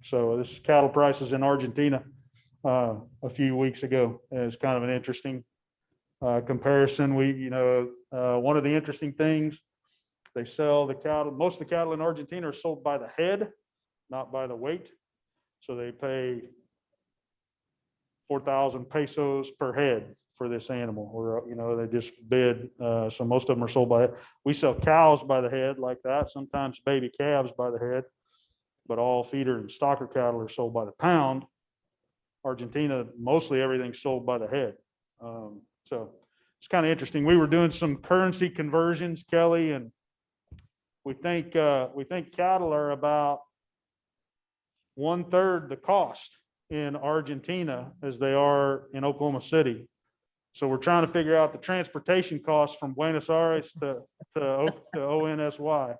So this is cattle prices in Argentina a few weeks ago. And it's kind of an interesting comparison. One of the interesting things, they sell the cattle, most of the cattle in Argentina are sold by the head, not by the weight. So they pay 4,000 pesos per head for this animal, or, they just bid. So most of them are sold by it. We sell cows by the head like that, sometimes baby calves by the head, but all feeder and stocker cattle are sold by the pound. Argentina, mostly everything's sold by the head. So it's kind of interesting. We were doing some currency conversions, Kelly, and we think cattle are about 1/3 the cost in Argentina as they are in Oklahoma City. So we're trying to figure out the transportation costs from Buenos Aires to ONSY.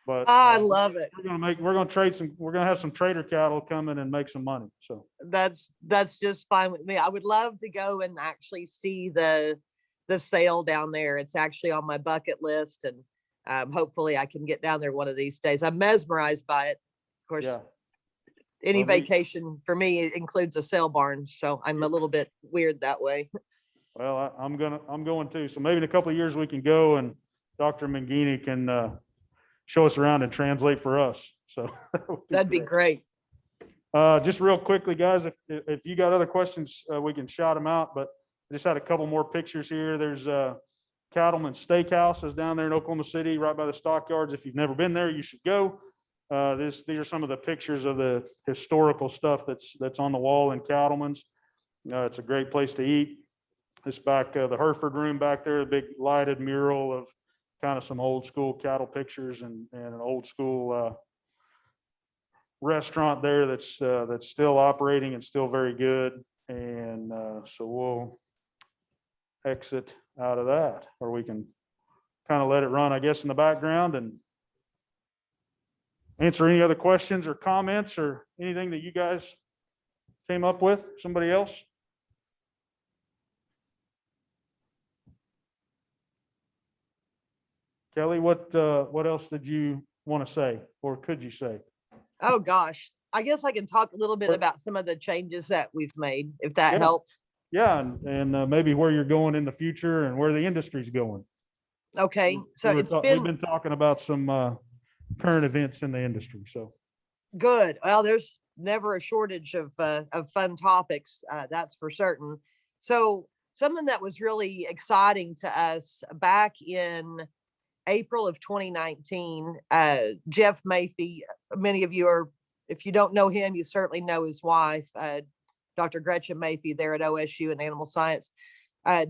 But I love it. we're gonna have some trader cattle come in and make some money. So That's just fine with me. I would love to go and actually see the sale down there. It's actually on my bucket list, and hopefully I can get down there one of these days. I'm mesmerized by it. Of course, yeah. any Well, vacation for me includes a sale barn, so I'm a little bit weird that way. Well, I'm going too. So maybe in a couple of years we can go, and Dr. Mangini show us around and translate for us. So that would That'd be great. just real quickly, guys, if you got other questions, we can shout them out, but I just had a couple more pictures here. There's Cattleman Steakhouse is down there in Oklahoma City, right by the stockyards. If you've never been there, you should go. These are some of the pictures of the historical stuff that's on the wall in Cattleman's. It's a great place to eat. This back, the Hereford room back there, a big lighted mural of kind of some old school cattle pictures and an old school restaurant there that's still operating and still very good. And so we'll exit out of that, or we can kind of let it run, I guess, in the background and answer any other questions or comments or anything that you guys came up with. Somebody else? Kelly, what else did you want to say, or could you say? Oh, gosh. I guess I can talk a little bit about some of the changes that we've made, if that Yeah. helps. Yeah, and maybe where you're going in the future and where the industry's going. Okay, so it's We've been been talking about some current events in the industry, so. good. Well, there's never a shortage of fun topics, that's for certain. So something that was really exciting to us back in April of 2019, Jeff Mayfie, many of you are, if you don't know him, you certainly know his wife, Dr. Gretchen Mayfie there at OSU in animal science.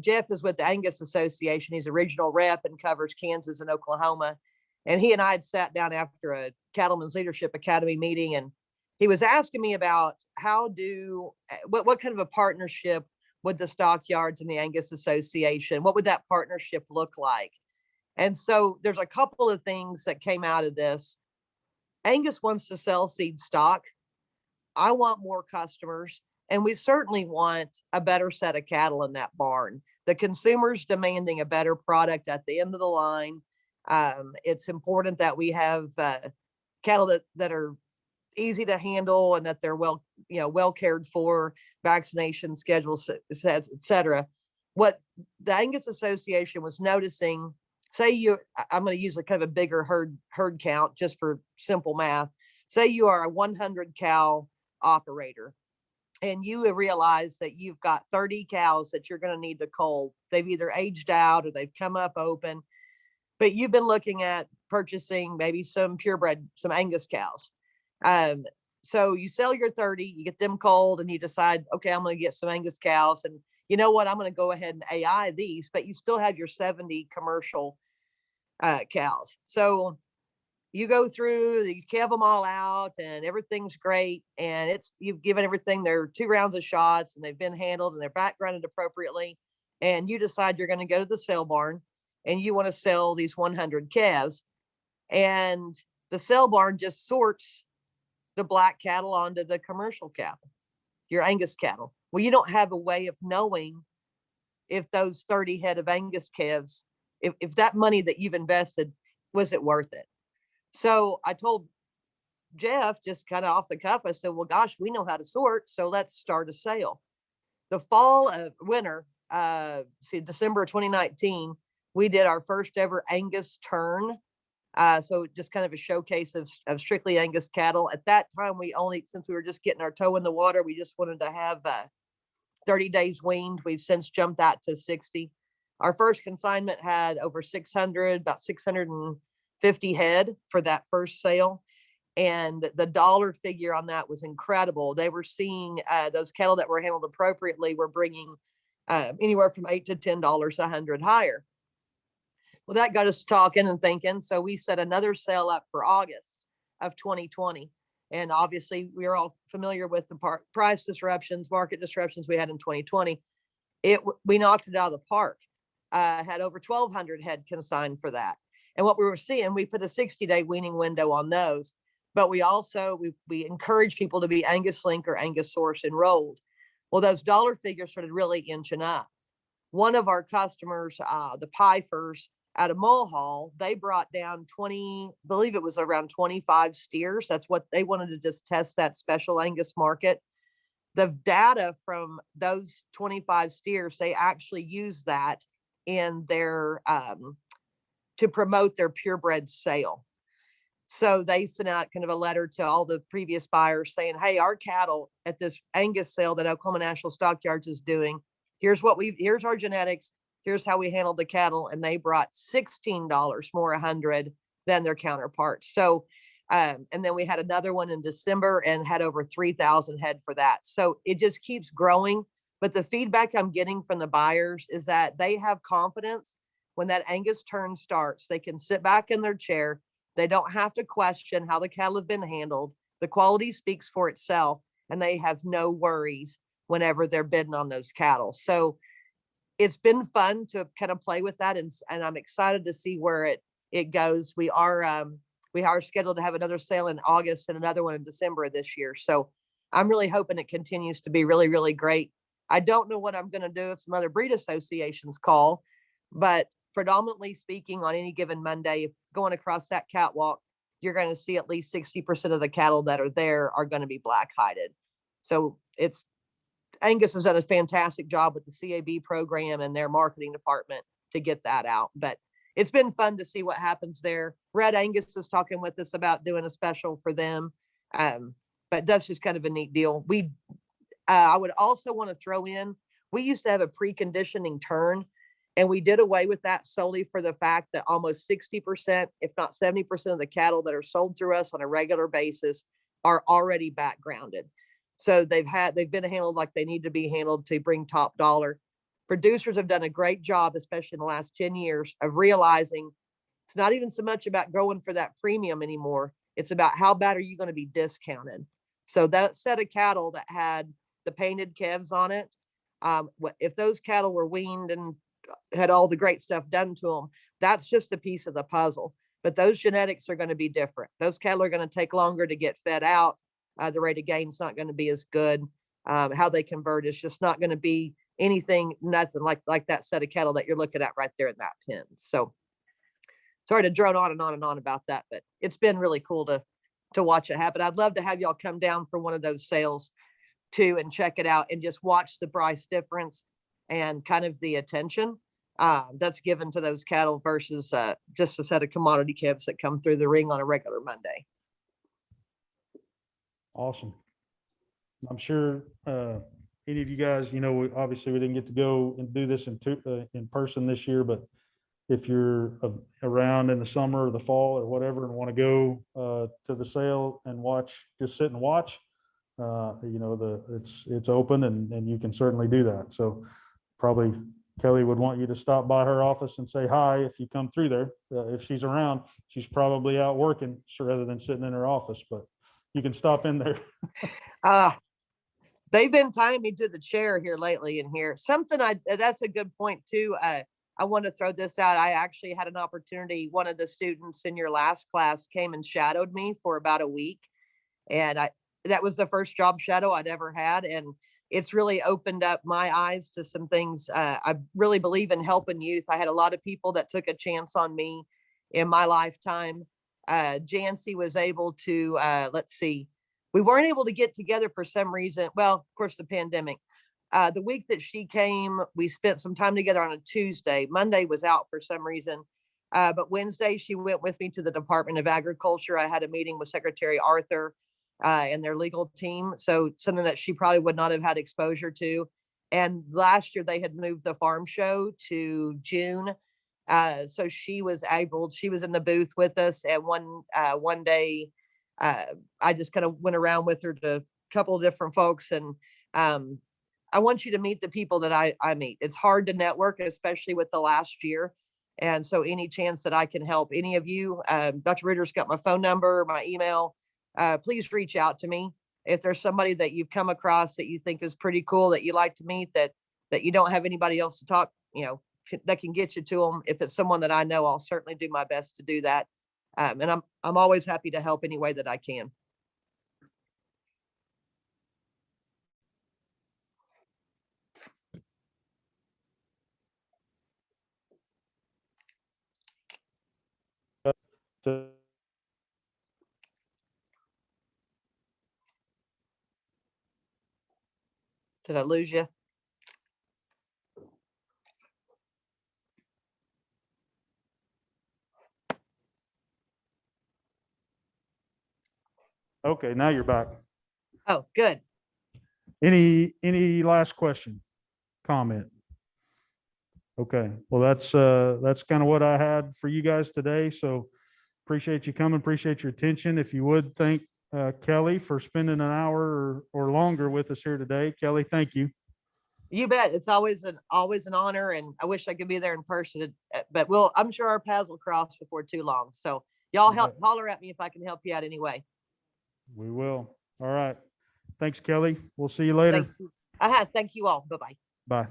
Jeff is with the Angus Association. He's a regional rep and covers Kansas and Oklahoma. And he and I had sat down after a Cattlemen's Leadership Academy meeting, and he was asking me about what kind of a partnership would the stockyards and the Angus Association, what would that partnership look like? And so there's a couple of things that came out of this. Angus wants to sell seed stock. I want more customers, and we certainly want a better set of cattle in that barn. The consumer's demanding a better product at the end of the line. It's important that we have cattle that are easy to handle and that they're well cared for, vaccination schedules, et cetera. What the Angus Association was noticing, I'm going to use a kind of a bigger herd count just for simple math. Say you are a 100 cow operator and you realize that you've got 30 cows that you're going to need to cull. They've either aged out or they've come up open, but you've been looking at purchasing maybe some purebred, some Angus cows. So you sell your 30, you get them culled, and you decide, okay, I'm going to get some Angus cows. And you know what? I'm going to go ahead and AI these, but you still have your 70 commercial cows. So you go through, you calve them all out and everything's great. And you've given everything their 2 rounds of shots and they've been handled and they're backgrounded appropriately. And you decide you're going to go to the sale barn and you want to sell these 100 calves. And the sale barn just sorts the black cattle onto the commercial cattle, your Angus cattle. Well, you don't have a way of knowing if those 30 head of Angus calves, if that money that you've invested, was it worth it? So I told Jeff, just kind of off the cuff, I said, well, gosh, we know how to sort, so let's start a sale. The winter, December 2019, we did our first ever Angus turn. So just kind of a showcase of strictly Angus cattle. At that time, since we were just getting our toe in the water, we just wanted to have 30 days weaned. We've since jumped that to 60. Our first consignment had over 600, about 650 head for that first sale. And the dollar figure on that was incredible. They were seeing those cattle that were handled appropriately were bringing anywhere from $8 to $10 a hundred higher. Well, that got us talking and thinking. So we set another sale up for August of 2020. And obviously, we are all familiar with the price disruptions, market disruptions we had in 2020. We knocked it out of the park. Had over 1,200 head consigned for that. And what we were seeing, we put a 60-day weaning window on those. But we also, we encourage people to be Angus Link or Angus Source enrolled. Well, those dollar figures started really inching up. One of our customers, the Pifers, out of Mulhall, they brought down believe it was around 25 steers. That's what they wanted to just test that special Angus market. The data from those 25 steers, they actually use that in their, to promote their purebred sale. So they sent out kind of a letter to all the previous buyers saying, hey, our cattle at this Angus sale that Oklahoma National Stockyards is doing, here's our genetics, here's how we handled the cattle. And they brought $16 more 100 than their counterparts. So, and then we had another one in December and had over 3,000 head for that. So it just keeps growing. But the feedback I'm getting from the buyers is that they have confidence when that Angus turn starts. They can sit back in their chair. They don't have to question how the cattle have been handled. The quality speaks for itself, and they have no worries whenever they're bidding on those cattle. So it's been fun to kind of play with that, and I'm excited to see where it goes. We are scheduled to have another sale in August and another one in December of this year. So I'm really hoping it continues to be really, really great. I don't know what I'm going to do if some other breed associations call, but predominantly speaking, on any given Monday, if going across that catwalk, you're going to see at least 60% of the cattle that are there are going to be black hided. So Angus has done a fantastic job with the CAB program and their marketing department to get that out. But it's been fun to see what happens there. Red Angus is talking with us about doing a special for them. But that's just kind of a neat deal. I would also want to throw in, we used to have a preconditioning turn, and we did away with that solely for the fact that almost 60%, if not 70% of the cattle that are sold through us on a regular basis are already backgrounded. So they've been handled like they need to be handled to bring top dollar. Producers have done a great job, especially in the last 10 years, of realizing it's not even so much about going for that premium anymore. It's about how bad are you going to be discounted. So that set of cattle that had the painted calves on it, if those cattle were weaned and had all the great stuff done to them, that's just a piece of the puzzle. But those genetics are going to be different. Those cattle are going to take longer to get fed out. The rate of gain is not going to be as good. How they convert is just not going to be nothing like that set of cattle that you're looking at right there in that pen. So sorry to drone on and on and on about that, but it's been really cool to watch it happen. I'd love to have y'all come down for one of those sales too and check it out and just watch the price difference and kind of the attention that's given to those cattle versus just a set of commodity calves that come through the ring on a regular Monday. Awesome. I'm sure any of you guys, obviously we didn't get to go and do this in person this year, but if you're around in the summer or the fall or whatever and want to go to the sale and just sit and watch, it's open and you can certainly do that. So probably Kelly would want you to stop by her office and say hi if you come through there. If she's around, she's probably out working rather than sitting in her office, but you can stop in there. They've been tying me to the chair here lately in here. That's a good point too. I want to throw this out. I actually had an opportunity. One of the students in your last class came and shadowed me for about a week. And that was the first job shadow I'd ever had. And it's really opened up my eyes to some things. I really believe in helping youth. I had a lot of people that took a chance on me in my lifetime. Jancy was able to, we weren't able to get together for some reason. Well, of course, the pandemic. The week that she came, we spent some time together on a Tuesday. Monday was out for some reason. But Wednesday, she went with me to the Department of Agriculture. I had a meeting with Secretary Arthur and their legal team. So something that she probably would not have had exposure to. And last year they had moved the farm show to June. So she was in the booth with us. And one day, I just kind of went around with her to a couple of different folks. And I want you to meet the people that I meet. It's hard to network, especially with the last year. And so any chance that I can help any of you, Dr. Ritter's got my phone number, my email, please reach out to me. If there's somebody that you've come across that you think is pretty cool, that you like to meet, that you don't have anybody else to talk, that can get you to them. If it's someone that I know, I'll certainly do my best to do that. And I'm always happy to help any way that I can. Did I lose you? Okay, now you're back. Oh, good. Any last question, comment? Okay, well, that's kind of what I had for you guys today. So appreciate you coming, appreciate your attention. If you would thank Kelly for spending an hour or longer with us here today. Kelly, thank you. You bet. It's always an honor, and I wish I could be there in person. But I'm sure our paths will cross before too long. So y'all You bet. holler at me if I can help you out anyway. We will. All right. Thanks, Kelly. We'll see you later. Thank you. Thank you all. Bye-bye. Bye.